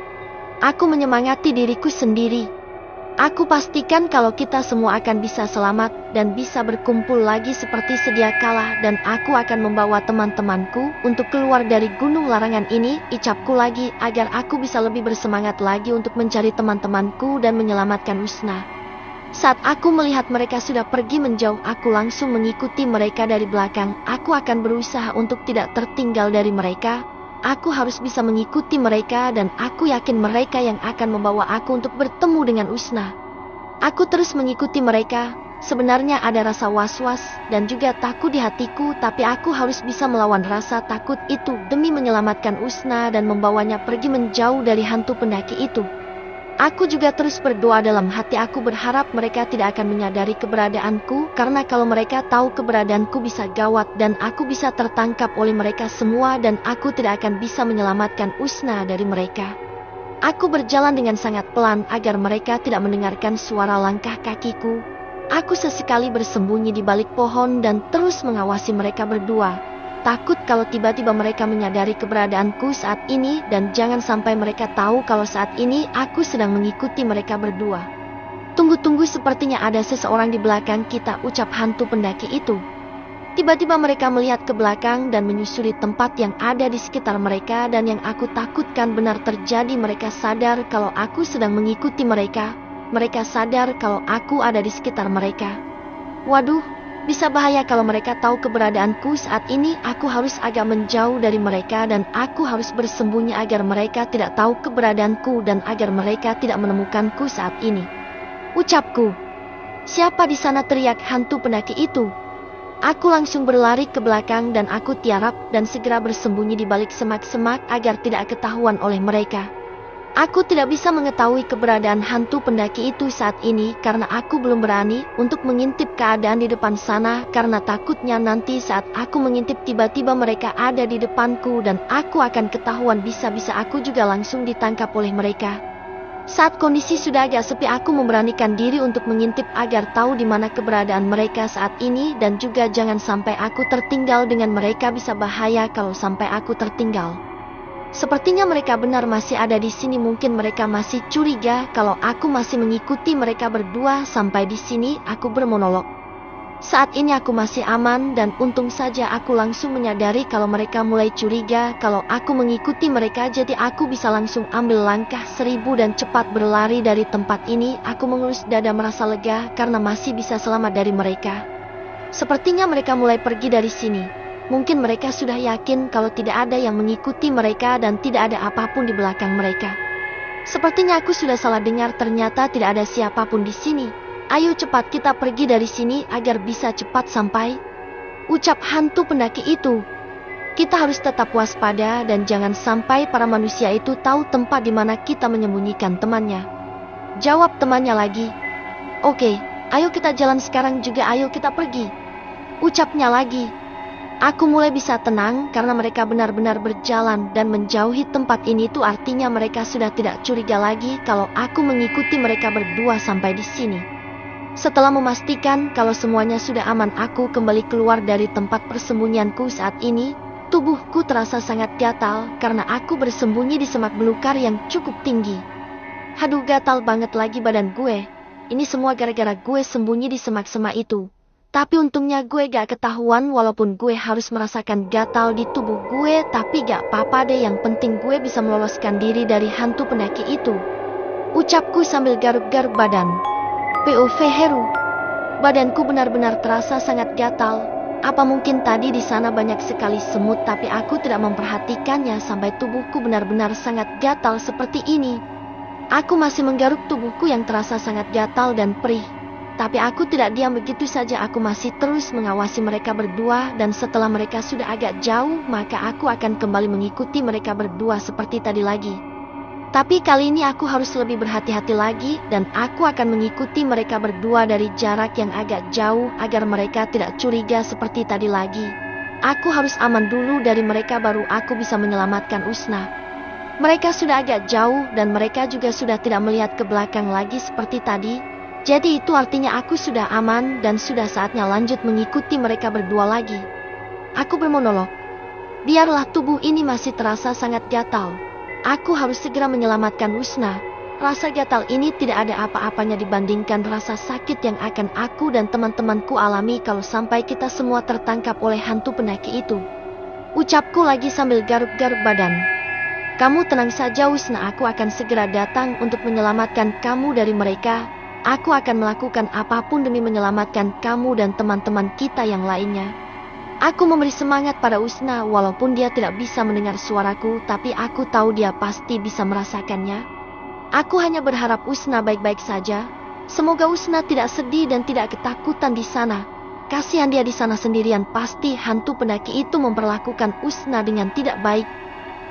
Aku menyemangati diriku sendiri. Aku pastikan kalau kita semua akan bisa selamat dan bisa berkumpul lagi seperti sedia kala dan aku akan membawa teman-temanku untuk keluar dari gunung larangan ini. Ucapku lagi agar aku bisa lebih bersemangat lagi untuk mencari teman-temanku dan menyelamatkan Usna. Saat aku melihat mereka sudah pergi menjauh, aku langsung mengikuti mereka dari belakang. Aku akan berusaha untuk tidak tertinggal dari mereka. Aku harus bisa mengikuti mereka dan aku yakin mereka yang akan membawa aku untuk bertemu dengan Usna. Aku terus mengikuti mereka. Sebenarnya ada rasa was-was dan juga takut di hatiku, tapi aku harus bisa melawan rasa takut itu demi menyelamatkan Usna dan membawanya pergi menjauh dari hantu pendaki itu. Aku juga terus berdoa dalam hati. Aku berharap mereka tidak akan menyadari keberadaanku, karena kalau mereka tahu keberadaanku bisa gawat dan aku bisa tertangkap oleh mereka semua dan aku tidak akan bisa menyelamatkan Usna dari mereka. Aku berjalan dengan sangat pelan agar mereka tidak mendengarkan suara langkah kakiku. Aku sesekali bersembunyi di balik pohon dan terus mengawasi mereka berdua. Takut kalau tiba-tiba mereka menyadari keberadaanku saat ini dan jangan sampai mereka tahu kalau saat ini aku sedang mengikuti mereka berdua. Tunggu-tunggu, sepertinya ada seseorang di belakang kita, ucap hantu pendaki itu. Tiba-tiba mereka melihat ke belakang dan menyusuri tempat yang ada di sekitar mereka dan yang aku takutkan benar terjadi. Mereka sadar kalau aku sedang mengikuti mereka. Mereka sadar kalau aku ada di sekitar mereka. Waduh. Bisa bahaya kalau mereka tahu keberadaanku saat ini. Aku harus agak menjauh dari mereka dan aku harus bersembunyi agar mereka tidak tahu keberadaanku dan agar mereka tidak menemukanku saat ini. Ucapku. Siapa di sana, teriak hantu pendaki itu. Aku langsung berlari ke belakang dan aku tiarap dan segera bersembunyi di balik semak-semak agar tidak ketahuan oleh mereka. Aku tidak bisa mengetahui keberadaan hantu pendaki itu saat ini karena aku belum berani untuk mengintip keadaan di depan sana karena takutnya nanti saat aku mengintip tiba-tiba mereka ada di depanku dan aku akan ketahuan, bisa-bisa aku juga langsung ditangkap oleh mereka. Saat kondisi sudah agak sepi, aku memberanikan diri untuk mengintip agar tahu di mana keberadaan mereka saat ini dan juga jangan sampai aku tertinggal dengan mereka. Bisa bahaya kalau sampai aku tertinggal. Sepertinya mereka benar masih ada di sini. Mungkin mereka masih curiga kalau aku masih mengikuti mereka berdua sampai di sini. Aku bermonolog. Saat ini aku masih aman dan untung saja aku langsung menyadari kalau mereka mulai curiga kalau aku mengikuti mereka, jadi aku bisa langsung ambil langkah 1000 dan cepat berlari dari tempat ini. Aku mengelus dada merasa lega karena masih bisa selamat dari mereka. Sepertinya mereka mulai pergi dari sini. Mungkin mereka sudah yakin kalau tidak ada yang mengikuti mereka dan tidak ada apapun di belakang mereka. Sepertinya aku sudah salah dengar, ternyata tidak ada siapapun di sini. Ayo cepat kita pergi dari sini agar bisa cepat sampai, ucap hantu pendaki itu. Kita harus tetap waspada dan jangan sampai para manusia itu tahu tempat di mana kita menyembunyikan temannya. Jawab temannya lagi. Oke, ayo kita jalan sekarang juga, ayo kita pergi, ucapnya lagi. Aku mulai bisa tenang karena mereka benar-benar berjalan dan menjauhi tempat ini. Itu artinya mereka sudah tidak curiga lagi kalau aku mengikuti mereka berdua sampai di sini. Setelah memastikan kalau semuanya sudah aman, aku kembali keluar dari tempat persembunyianku. Saat ini, tubuhku terasa sangat gatal karena aku bersembunyi di semak belukar yang cukup tinggi. Aduh, gatal banget lagi badan gue. Ini semua gara-gara gue sembunyi di semak-semak itu. Tapi untungnya gue gak ketahuan walaupun gue harus merasakan gatal di tubuh gue. Tapi gak apa-apa deh, yang penting gue bisa meloloskan diri dari hantu pendaki itu, ucapku sambil garuk-garuk badan. POV Heru. Badanku benar-benar terasa sangat gatal. Apa mungkin tadi di sana banyak sekali semut tapi aku tidak memperhatikannya sampai tubuhku benar-benar sangat gatal seperti ini. Aku masih menggaruk tubuhku yang terasa sangat gatal dan perih. Tapi aku tidak diam begitu saja, aku masih terus mengawasi mereka berdua dan setelah mereka sudah agak jauh, maka aku akan kembali mengikuti mereka berdua seperti tadi lagi. Tapi kali ini aku harus lebih berhati-hati lagi dan aku akan mengikuti mereka berdua dari jarak yang agak jauh agar mereka tidak curiga seperti tadi lagi. Aku harus aman dulu dari mereka baru aku bisa menyelamatkan Usna. Mereka sudah agak jauh dan mereka juga sudah tidak melihat ke belakang lagi seperti tadi. Jadi itu artinya aku sudah aman dan sudah saatnya lanjut mengikuti mereka berdua lagi. Aku bermonolog. Biarlah tubuh ini masih terasa sangat gatal. Aku harus segera menyelamatkan Usna. Rasa gatal ini tidak ada apa-apanya dibandingkan rasa sakit yang akan aku dan teman-temanku alami kalau sampai kita semua tertangkap oleh hantu pendaki itu, ucapku lagi sambil garuk-garuk badan. Kamu tenang saja Usna, aku akan segera datang untuk menyelamatkan kamu dari mereka. Aku akan melakukan apapun demi menyelamatkan kamu dan teman-teman kita yang lainnya. Aku memberi semangat pada Usna walaupun dia tidak bisa mendengar suaraku, tapi aku tahu dia pasti bisa merasakannya. Aku hanya berharap Usna baik-baik saja. Semoga Usna tidak sedih dan tidak ketakutan di sana. Kasihan dia di sana sendirian, pasti hantu pendaki itu memperlakukan Usna dengan tidak baik.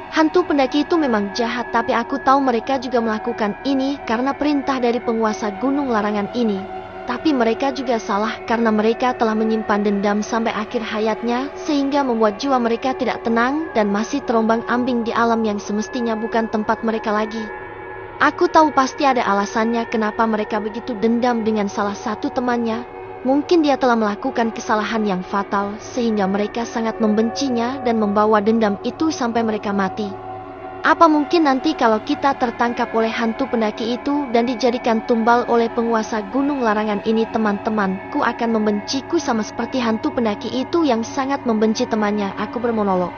Hantu pendaki itu memang jahat, tapi aku tahu mereka juga melakukan ini karena perintah dari penguasa Gunung Larangan ini. Tapi mereka juga salah karena mereka telah menyimpan dendam sampai akhir hayatnya sehingga membuat jiwa mereka tidak tenang dan masih terombang-ambing di alam yang semestinya bukan tempat mereka lagi. Aku tahu pasti ada alasannya kenapa mereka begitu dendam dengan salah satu temannya. Mungkin dia telah melakukan kesalahan yang fatal sehingga mereka sangat membencinya dan membawa dendam itu sampai mereka mati. Apa mungkin nanti kalau kita tertangkap oleh hantu pendaki itu dan dijadikan tumbal oleh penguasa Gunung Larangan ini, teman-temanku akan membenciku sama seperti hantu pendaki itu yang sangat membenci temannya. Aku bermonolog.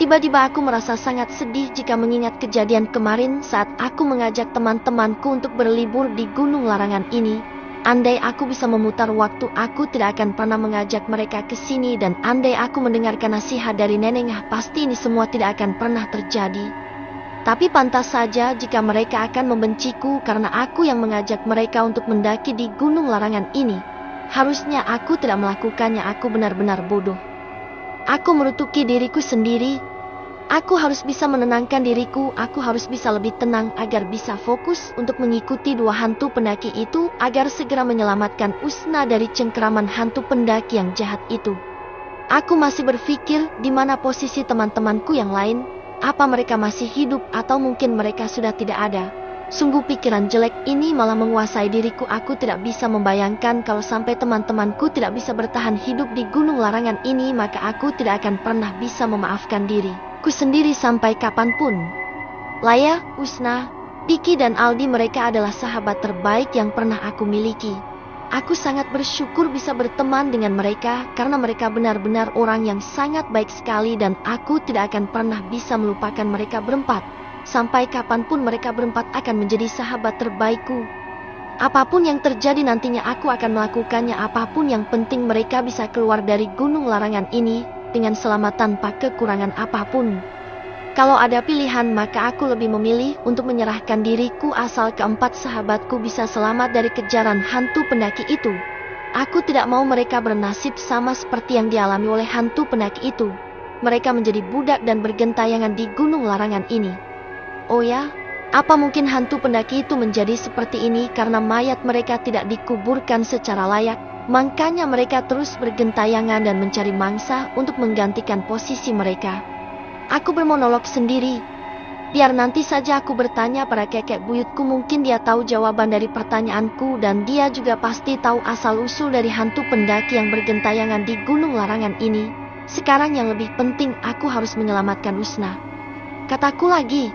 Tiba-tiba aku merasa sangat sedih jika mengingat kejadian kemarin saat aku mengajak teman-temanku untuk berlibur di Gunung Larangan ini. Andai aku bisa memutar waktu, aku tidak akan pernah mengajak mereka ke sini, dan andai aku mendengarkan nasihat dari Nenengah, pasti ini semua tidak akan pernah terjadi. Tapi pantas saja jika mereka akan membenciku karena aku yang mengajak mereka untuk mendaki di Gunung Larangan ini. Harusnya aku tidak melakukannya, aku benar-benar bodoh. Aku merutuki diriku sendiri. Aku harus bisa menenangkan diriku, aku harus bisa lebih tenang agar bisa fokus untuk mengikuti dua hantu pendaki itu agar segera menyelamatkan Usna dari cengkeraman hantu pendaki yang jahat itu. Aku masih berpikir di mana posisi teman-temanku yang lain, apa mereka masih hidup atau mungkin mereka sudah tidak ada. Sungguh pikiran jelek ini malah menguasai diriku, aku tidak bisa membayangkan kalau sampai teman-temanku tidak bisa bertahan hidup di Gunung Larangan ini, maka aku tidak akan pernah bisa memaafkan diri ku sendiri sampai kapanpun. Laya, Usna, Piki dan Aldi, mereka adalah sahabat terbaik yang pernah aku miliki. Aku sangat bersyukur bisa berteman dengan mereka karena mereka benar-benar orang yang sangat baik sekali dan aku tidak akan pernah bisa melupakan mereka berempat. Sampai kapanpun mereka berempat akan menjadi sahabat terbaikku. Apapun yang terjadi nantinya aku akan melakukannya, apapun yang penting mereka bisa keluar dari gunung larangan ini dengan selamat tanpa kekurangan apapun. Kalau ada pilihan maka aku lebih memilih untuk menyerahkan diriku asal keempat sahabatku bisa selamat dari kejaran hantu pendaki itu. Aku tidak mau mereka bernasib sama seperti yang dialami oleh hantu pendaki itu. Mereka menjadi budak dan bergentayangan di gunung larangan ini. Oh ya, apa mungkin hantu pendaki itu menjadi seperti ini karena mayat mereka tidak dikuburkan secara layak? Makanya mereka terus bergentayangan dan mencari mangsa untuk menggantikan posisi mereka. Aku bermonolog sendiri. Biar nanti saja aku bertanya pada kakek buyutku, mungkin dia tahu jawaban dari pertanyaanku dan dia juga pasti tahu asal-usul dari hantu pendaki yang bergentayangan di gunung larangan ini. Sekarang yang lebih penting aku harus menyelamatkan Usna. Kataku lagi.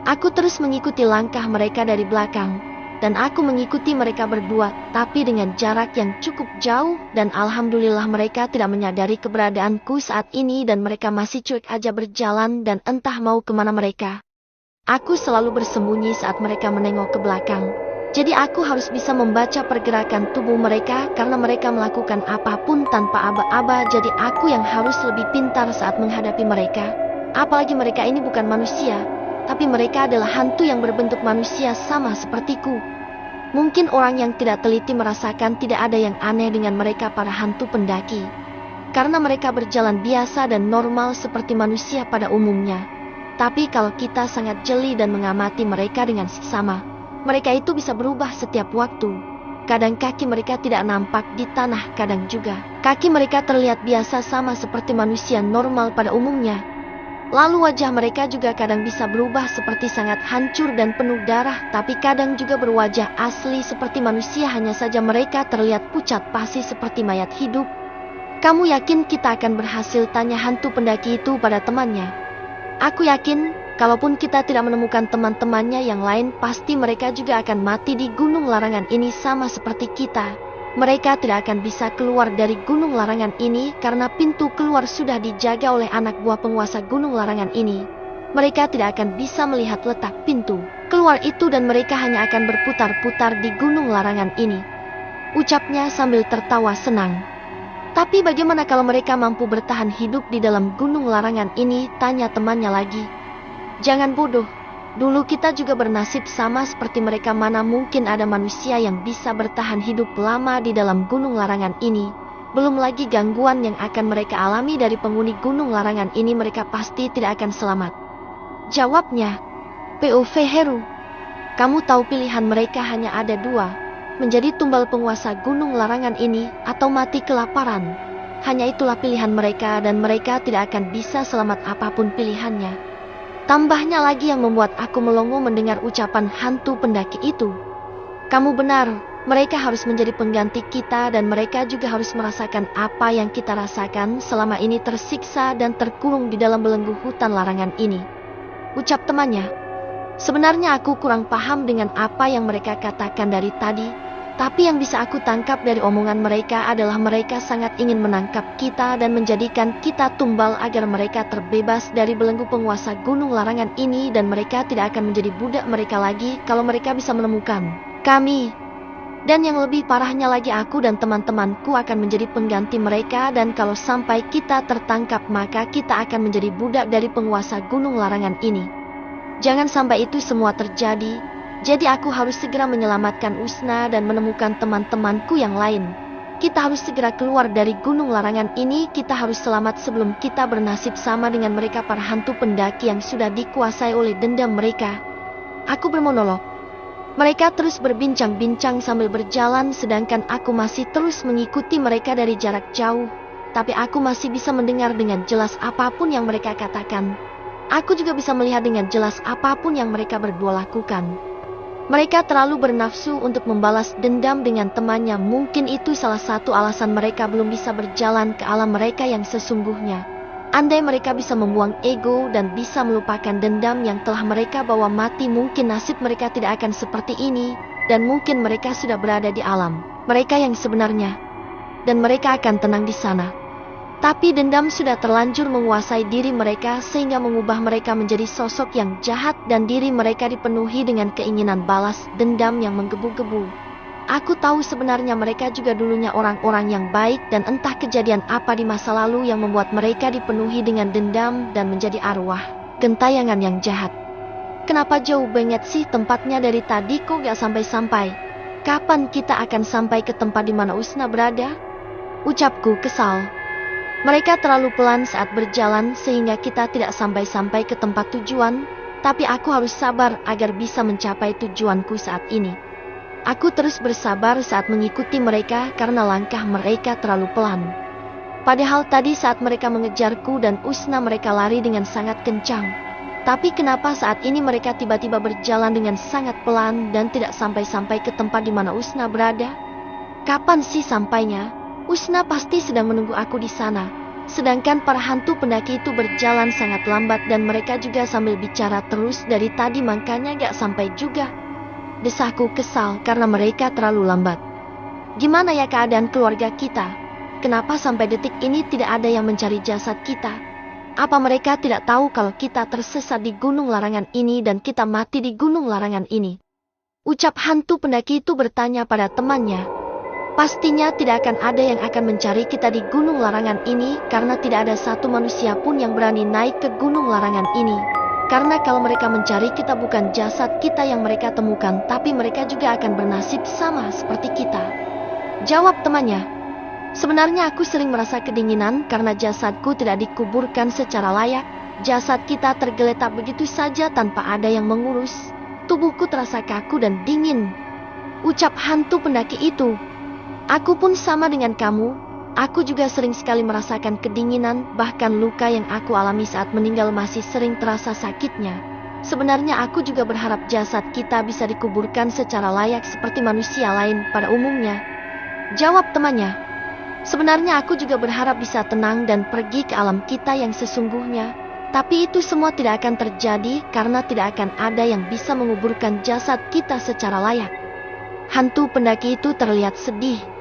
Aku terus mengikuti langkah mereka dari belakang. Dan aku mengikuti mereka berdua, tapi dengan jarak yang cukup jauh dan alhamdulillah mereka tidak menyadari keberadaanku saat ini dan mereka masih cuek aja berjalan dan entah mau kemana mereka. Aku selalu bersembunyi saat mereka menengok ke belakang. Jadi aku harus bisa membaca pergerakan tubuh mereka karena mereka melakukan apapun tanpa aba-aba, jadi aku yang harus lebih pintar saat menghadapi mereka. Apalagi mereka ini bukan manusia, tapi mereka adalah hantu yang berbentuk manusia sama sepertiku. Mungkin orang yang tidak teliti merasakan tidak ada yang aneh dengan mereka para hantu pendaki. Karena mereka berjalan biasa dan normal seperti manusia pada umumnya. Tapi kalau kita sangat jeli dan mengamati mereka dengan seksama, mereka itu bisa berubah setiap waktu. Kadang kaki mereka tidak nampak di tanah, kadang juga kaki mereka terlihat biasa sama seperti manusia normal pada umumnya. Lalu wajah mereka juga kadang bisa berubah seperti sangat hancur dan penuh darah, tapi kadang juga berwajah asli seperti manusia, hanya saja mereka terlihat pucat pasi seperti mayat hidup. Kamu yakin kita akan berhasil? Tanya hantu pendaki itu pada temannya. Aku yakin, kalaupun kita tidak menemukan teman-temannya yang lain, pasti mereka juga akan mati di gunung larangan ini sama seperti kita. Mereka tidak akan bisa keluar dari gunung larangan ini karena pintu keluar sudah dijaga oleh anak buah penguasa gunung larangan ini. Mereka tidak akan bisa melihat letak pintu keluar itu dan mereka hanya akan berputar-putar di gunung larangan ini. Ucapnya sambil tertawa senang. Tapi bagaimana kalau mereka mampu bertahan hidup di dalam gunung larangan ini? Tanya temannya lagi. Jangan bodoh. Dulu kita juga bernasib sama seperti mereka, mana mungkin ada manusia yang bisa bertahan hidup lama di dalam gunung larangan ini. Belum lagi gangguan yang akan mereka alami dari penghuni gunung larangan ini, mereka pasti tidak akan selamat. Jawabnya. POV Heru. Kamu tahu pilihan mereka hanya ada dua. Menjadi tumbal penguasa gunung larangan ini atau mati kelaparan. Hanya itulah pilihan mereka dan mereka tidak akan bisa selamat apapun pilihannya. Tambahnya lagi yang membuat aku melongo mendengar ucapan hantu pendaki itu. Kamu benar, mereka harus menjadi pengganti kita dan mereka juga harus merasakan apa yang kita rasakan selama ini, tersiksa dan terkurung di dalam belenggu hutan larangan ini. Ucap temannya. Sebenarnya aku kurang paham dengan apa yang mereka katakan dari tadi. Tapi yang bisa aku tangkap dari omongan mereka adalah mereka sangat ingin menangkap kita dan menjadikan kita tumbal agar mereka terbebas dari belenggu penguasa gunung larangan ini dan mereka tidak akan menjadi budak mereka lagi kalau mereka bisa menemukan kami. Dan yang lebih parahnya lagi, aku dan teman-temanku akan menjadi pengganti mereka dan kalau sampai kita tertangkap maka kita akan menjadi budak dari penguasa gunung larangan ini. Jangan sampai itu semua terjadi. Jadi aku harus segera menyelamatkan Usna dan menemukan teman-temanku yang lain. Kita harus segera keluar dari gunung larangan ini, kita harus selamat sebelum kita bernasib sama dengan mereka para hantu pendaki yang sudah dikuasai oleh dendam mereka. Aku bermonolog. Mereka terus berbincang-bincang sambil berjalan sedangkan aku masih terus mengikuti mereka dari jarak jauh. Tapi aku masih bisa mendengar dengan jelas apapun yang mereka katakan. Aku juga bisa melihat dengan jelas apapun yang mereka berdua lakukan. Mereka terlalu bernafsu untuk membalas dendam dengan temannya. Mungkin itu salah satu alasan mereka belum bisa berjalan ke alam mereka yang sesungguhnya. Andai mereka bisa membuang ego dan bisa melupakan dendam yang telah mereka bawa mati, mungkin nasib mereka tidak akan seperti ini. dan mungkin mereka sudah berada di alam mereka yang sebenarnya, dan mereka akan tenang di sana. Tapi dendam sudah terlanjur menguasai diri mereka sehingga mengubah mereka menjadi sosok yang jahat dan diri mereka dipenuhi dengan keinginan balas dendam yang menggebu-gebu. Aku tahu sebenarnya mereka juga dulunya orang-orang yang baik dan entah kejadian apa di masa lalu yang membuat mereka dipenuhi dengan dendam dan menjadi arwah gentayangan yang jahat. Kenapa jauh banget sih tempatnya dari tadi kok gak sampai-sampai? Kapan kita akan sampai ke tempat di mana Usna berada? Ucapku kesal. Mereka terlalu pelan saat berjalan sehingga kita tidak sampai-sampai ke tempat tujuan, tapi aku harus sabar agar bisa mencapai tujuanku saat ini. Aku terus bersabar saat mengikuti mereka karena langkah mereka terlalu pelan. Padahal tadi saat mereka mengejarku dan Usna mereka lari dengan sangat kencang. Tapi kenapa saat ini mereka tiba-tiba berjalan dengan sangat pelan dan tidak sampai-sampai ke tempat di mana Usna berada? Kapan sih sampainya? Usna pasti sedang menunggu aku di sana. Sedangkan para hantu pendaki itu berjalan sangat lambat dan mereka juga sambil bicara terus dari tadi makanya gak sampai juga. Desahku kesal karena mereka terlalu lambat. Gimana ya keadaan keluarga kita? Kenapa sampai detik ini tidak ada yang mencari jasad kita? Apa mereka tidak tahu kalau kita tersesat di gunung larangan ini dan kita mati di gunung larangan ini? Ucap hantu pendaki itu bertanya pada temannya. Pastinya tidak akan ada yang akan mencari kita di gunung larangan ini karena tidak ada satu manusia pun yang berani naik ke gunung larangan ini. Karena kalau mereka mencari kita bukan jasad kita yang mereka temukan, tapi mereka juga akan bernasib sama seperti kita. Jawab temannya. Sebenarnya aku sering merasa kedinginan karena jasadku tidak dikuburkan secara layak. Jasad kita tergeletak begitu saja tanpa ada yang mengurus. Tubuhku terasa kaku dan dingin. Ucap hantu pendaki itu. Aku pun sama dengan kamu, aku juga sering sekali merasakan kedinginan, bahkan luka yang aku alami saat meninggal masih sering terasa sakitnya. Sebenarnya aku juga berharap jasad kita bisa dikuburkan secara layak seperti manusia lain pada umumnya. Jawab temannya. Sebenarnya aku juga berharap bisa tenang dan pergi ke alam kita yang sesungguhnya, tapi itu semua tidak akan terjadi karena tidak akan ada yang bisa menguburkan jasad kita secara layak. Hantu pendaki itu terlihat sedih.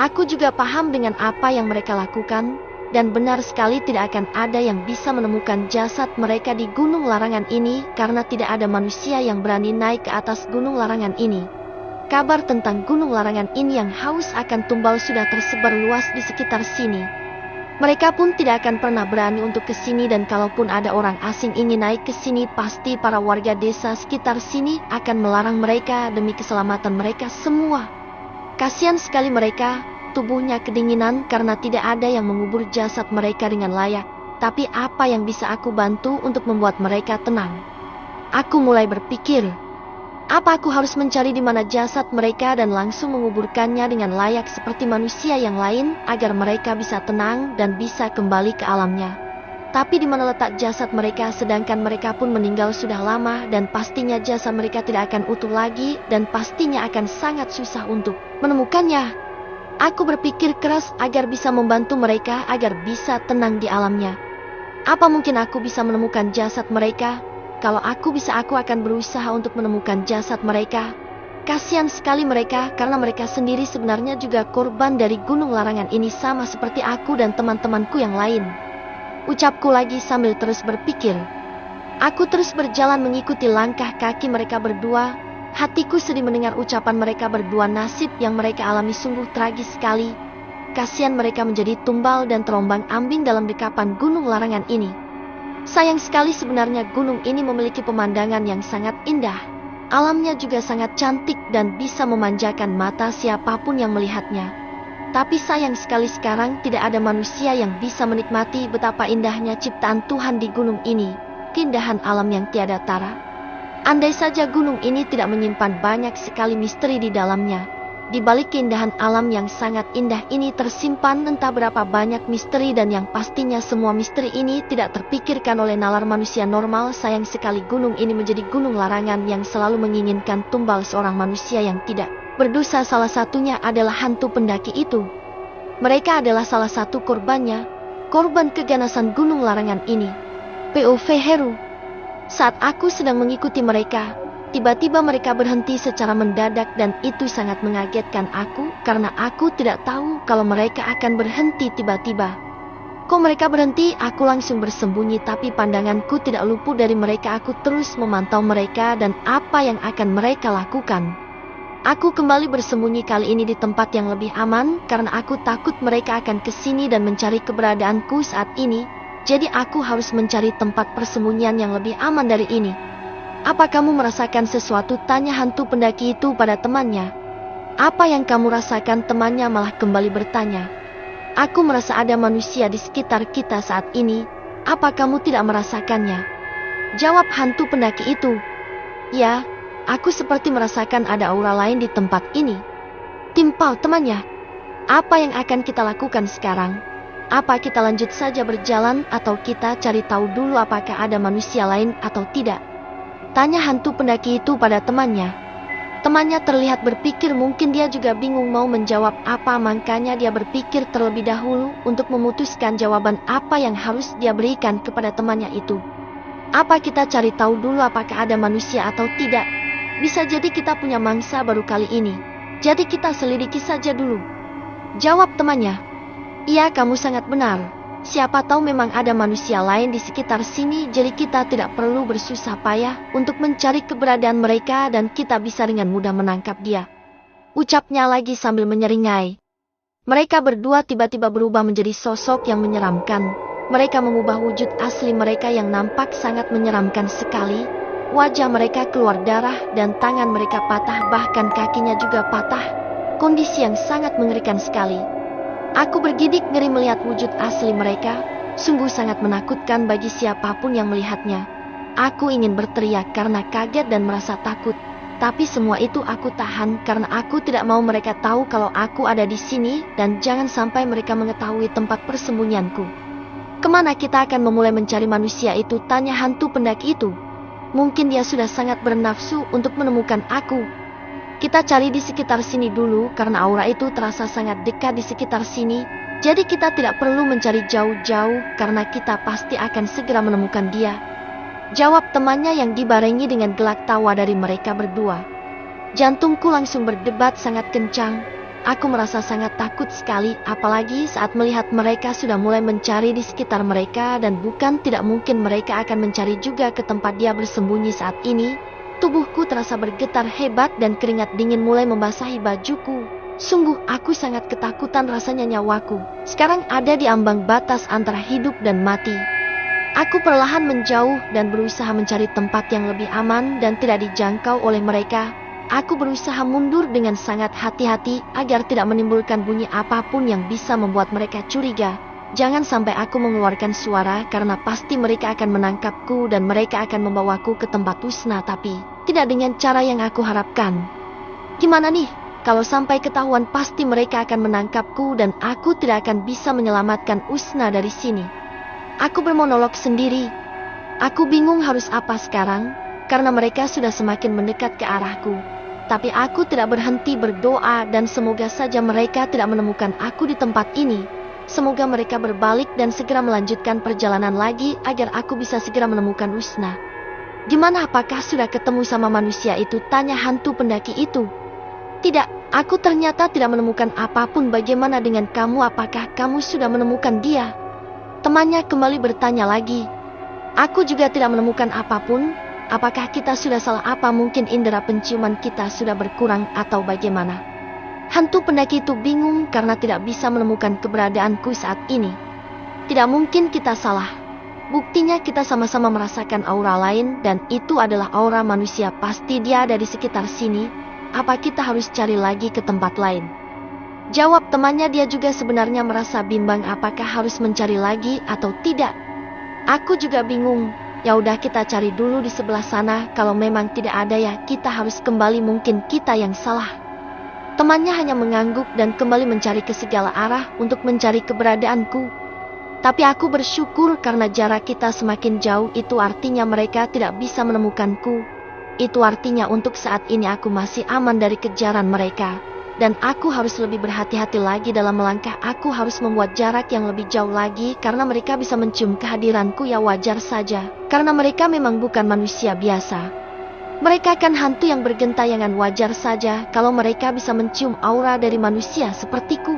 Aku juga paham dengan apa yang mereka lakukan, dan benar sekali tidak akan ada yang bisa menemukan jasad mereka di gunung larangan ini karena tidak ada manusia yang berani naik ke atas gunung larangan ini. Kabar tentang gunung larangan ini yang haus akan tumbal sudah tersebar luas di sekitar sini. Mereka pun tidak akan pernah berani untuk ke sini dan kalaupun ada orang asing ingin naik ke sini pasti para warga desa sekitar sini akan melarang mereka demi keselamatan mereka semua. Kasihan sekali mereka, tubuhnya kedinginan karena tidak ada yang mengubur jasad mereka dengan layak. Tapi apa yang bisa aku bantu untuk membuat mereka tenang? Aku mulai berpikir, apa aku harus mencari di mana jasad mereka dan langsung menguburkannya dengan layak seperti manusia yang lain agar mereka bisa tenang dan bisa kembali ke alamnya. Tapi di mana letak jasad mereka sedangkan mereka pun meninggal sudah lama dan pastinya jasad mereka tidak akan utuh lagi dan pastinya akan sangat susah untuk menemukannya. Aku berpikir keras agar bisa membantu mereka agar bisa tenang di alamnya. Apa mungkin aku bisa menemukan jasad mereka? Kalau aku bisa aku akan berusaha untuk menemukan jasad mereka. Kasihan sekali mereka karena mereka sendiri sebenarnya juga korban dari gunung larangan ini sama seperti aku dan teman-temanku yang lain. Ucapku lagi sambil terus berpikir. Aku terus berjalan mengikuti langkah kaki mereka berdua. Hatiku sedih mendengar ucapan mereka berdua, nasib yang mereka alami sungguh tragis sekali. Kasihan mereka menjadi tumbal dan terombang-ambing dalam dekapan gunung larangan ini. Sayang sekali sebenarnya gunung ini memiliki pemandangan yang sangat indah. Alamnya juga sangat cantik dan bisa memanjakan mata siapapun yang melihatnya. Tapi sayang sekali sekarang tidak ada manusia yang bisa menikmati betapa indahnya ciptaan Tuhan di gunung ini, keindahan alam yang tiada tara. Andai saja gunung ini tidak menyimpan banyak sekali misteri di dalamnya. Di balik keindahan alam yang sangat indah ini tersimpan entah berapa banyak misteri dan yang pastinya semua misteri ini tidak terpikirkan oleh nalar manusia normal. Sayang sekali gunung ini menjadi gunung larangan yang selalu menginginkan tumbal seorang manusia yang tidak berdosa, salah satunya adalah hantu pendaki itu. Mereka adalah salah satu korbannya, korban keganasan gunung larangan ini. POV Heru. Saat aku sedang mengikuti mereka, Tiba-tiba mereka berhenti secara mendadak dan itu sangat mengagetkan aku karena aku tidak tahu kalau mereka akan berhenti tiba-tiba. Kok mereka berhenti? Aku langsung bersembunyi tapi pandanganku tidak luput dari mereka. Aku terus memantau mereka dan apa yang akan mereka lakukan. Aku kembali bersembunyi kali ini di tempat yang lebih aman karena aku takut mereka akan kesini dan mencari keberadaanku saat ini. Jadi aku harus mencari tempat persembunyian yang lebih aman dari ini. Apa kamu merasakan sesuatu? Tanya hantu pendaki itu pada temannya. Apa yang kamu rasakan? Temannya malah kembali bertanya. Aku merasa ada manusia di sekitar kita saat ini. Apa kamu tidak merasakannya? Jawab hantu pendaki itu. Ya, aku seperti merasakan ada aura lain di tempat ini. Timpal temannya. Apa yang akan kita lakukan sekarang? Apa kita lanjut saja berjalan atau kita cari tahu dulu apakah ada manusia lain atau tidak? Tanya hantu pendaki itu pada temannya. Temannya terlihat berpikir, mungkin dia juga bingung mau menjawab apa, makanya dia berpikir terlebih dahulu untuk memutuskan jawaban apa yang harus dia berikan kepada temannya itu. Apa kita cari tahu dulu apakah ada manusia atau tidak? Bisa jadi kita punya mangsa baru kali ini. Jadi kita selidiki saja dulu. Jawab temannya. Iya, kamu sangat benar. Siapa tahu memang ada manusia lain di sekitar sini, jadi kita tidak perlu bersusah payah untuk mencari keberadaan mereka dan kita bisa dengan mudah menangkap dia. Ucapnya lagi sambil menyeringai. Mereka berdua tiba-tiba berubah menjadi sosok yang menyeramkan. Mereka mengubah wujud asli mereka yang nampak sangat menyeramkan sekali. Wajah mereka keluar darah dan tangan mereka patah, bahkan kakinya juga patah. Kondisi yang sangat mengerikan sekali. Aku bergidik ngeri melihat wujud asli mereka, sungguh sangat menakutkan bagi siapapun yang melihatnya. Aku ingin berteriak karena kaget dan merasa takut, tapi semua itu aku tahan karena aku tidak mau mereka tahu kalau aku ada di sini dan jangan sampai mereka mengetahui tempat persembunyianku. Kemana kita akan memulai mencari manusia itu? Tanya hantu pendaki itu. Mungkin dia sudah sangat bernafsu untuk menemukan aku. Kita cari di sekitar sini dulu karena aura itu terasa sangat dekat di sekitar sini. Jadi kita tidak perlu mencari jauh-jauh karena kita pasti akan segera menemukan dia. Jawab temannya yang dibarengi dengan gelak tawa dari mereka berdua. Jantungku langsung berdebat sangat kencang. Aku merasa sangat takut sekali, apalagi saat melihat mereka sudah mulai mencari di sekitar mereka dan bukan tidak mungkin mereka akan mencari juga ke tempat dia bersembunyi saat ini. Tubuhku terasa bergetar hebat dan keringat dingin mulai membasahi bajuku. Sungguh aku sangat ketakutan, rasanya nyawaku sekarang ada di ambang batas antara hidup dan mati. Aku perlahan menjauh dan berusaha mencari tempat yang lebih aman dan tidak dijangkau oleh mereka. Aku berusaha mundur dengan sangat hati-hati agar tidak menimbulkan bunyi apapun yang bisa membuat mereka curiga. Jangan sampai aku mengeluarkan suara karena pasti mereka akan menangkapku dan mereka akan membawaku ke tempat Usna, tapi tidak dengan cara yang aku harapkan. Gimana nih? Kalau sampai ketahuan pasti mereka akan menangkapku dan aku tidak akan bisa menyelamatkan Usna dari sini. Aku bermonolog sendiri. Aku bingung harus apa sekarang karena mereka sudah semakin mendekat ke arahku. Tapi aku tidak berhenti berdoa dan semoga saja mereka tidak menemukan aku di tempat ini. Semoga mereka berbalik dan segera melanjutkan perjalanan lagi agar aku bisa segera menemukan Usna. Gimana, apakah sudah ketemu sama manusia itu? Tanya hantu pendaki itu. Tidak, aku ternyata tidak menemukan apapun. Bagaimana dengan kamu? Apakah kamu sudah menemukan dia? Temannya kembali bertanya lagi. Aku juga tidak menemukan apapun. Apakah kita sudah salah? Apa mungkin indera penciuman kita sudah berkurang atau bagaimana? Hantu pendaki itu bingung karena tidak bisa menemukan keberadaanku saat ini. Tidak mungkin kita salah. Buktinya kita sama-sama merasakan aura lain dan itu adalah aura manusia. Pasti dia ada di sekitar sini. Apa kita harus cari lagi ke tempat lain? Jawab temannya. Dia juga sebenarnya merasa bimbang apakah harus mencari lagi atau tidak. Aku juga bingung. Ya udah, kita cari dulu di sebelah sana. Kalau memang tidak ada ya kita harus kembali, mungkin kita yang salah. Temannya hanya mengangguk dan kembali mencari ke segala arah untuk mencari keberadaanku. Tapi aku bersyukur karena jarak kita semakin jauh, itu artinya mereka tidak bisa menemukanku. Itu artinya untuk saat ini aku masih aman dari kejaran mereka. Dan aku harus lebih berhati-hati lagi dalam melangkah. Aku harus membuat jarak yang lebih jauh lagi karena mereka bisa mencium kehadiranku. Ya wajar saja, karena mereka memang bukan manusia biasa. Mereka kan hantu yang bergentayangan, wajar saja kalau mereka bisa mencium aura dari manusia sepertiku.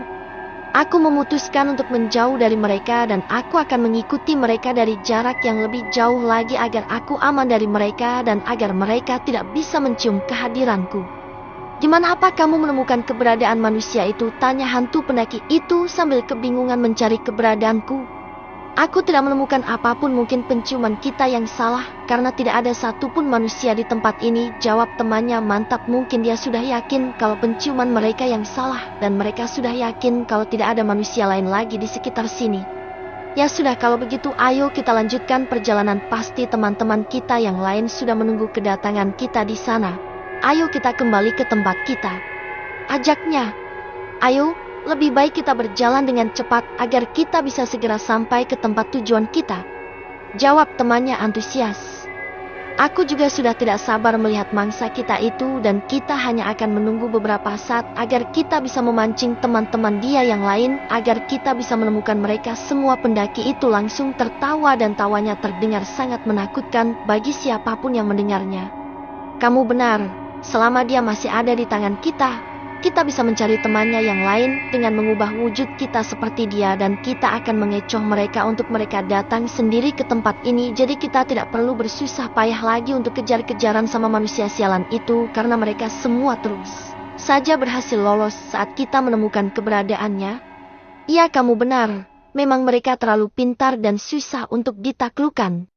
Aku memutuskan untuk menjauh dari mereka dan aku akan mengikuti mereka dari jarak yang lebih jauh lagi agar aku aman dari mereka dan agar mereka tidak bisa mencium kehadiranku. Di mana apa kamu menemukan keberadaan manusia itu? Tanya hantu pendaki itu sambil kebingungan mencari keberadaanku. Aku tidak menemukan apapun, mungkin penciuman kita yang salah karena tidak ada satupun manusia di tempat ini, jawab temannya. Mantap, mungkin dia sudah yakin kalau penciuman mereka yang salah dan mereka sudah yakin kalau tidak ada manusia lain lagi di sekitar sini. Ya sudah, kalau begitu ayo kita lanjutkan perjalanan, pasti teman-teman kita yang lain sudah menunggu kedatangan kita di sana. Ayo kita kembali ke tempat kita, ajaknya. Ayo, lebih baik kita berjalan dengan cepat agar kita bisa segera sampai ke tempat tujuan kita, jawab temannya antusias. Aku juga sudah tidak sabar melihat mangsa kita itu dan kita hanya akan menunggu beberapa saat agar kita bisa memancing teman-teman dia yang lain agar kita bisa menemukan mereka. Semua pendaki itu langsung tertawa dan tawanya terdengar sangat menakutkan bagi siapapun yang mendengarnya. Kamu benar, selama dia masih ada di tangan kita bisa mencari temannya yang lain dengan mengubah wujud kita seperti dia dan kita akan mengecoh mereka untuk mereka datang sendiri ke tempat ini. Jadi kita tidak perlu bersusah payah lagi untuk kejar-kejaran sama manusia sialan itu karena mereka semua terus saja berhasil lolos saat kita menemukan keberadaannya. Iya, kamu benar, memang mereka terlalu pintar dan susah untuk ditaklukkan.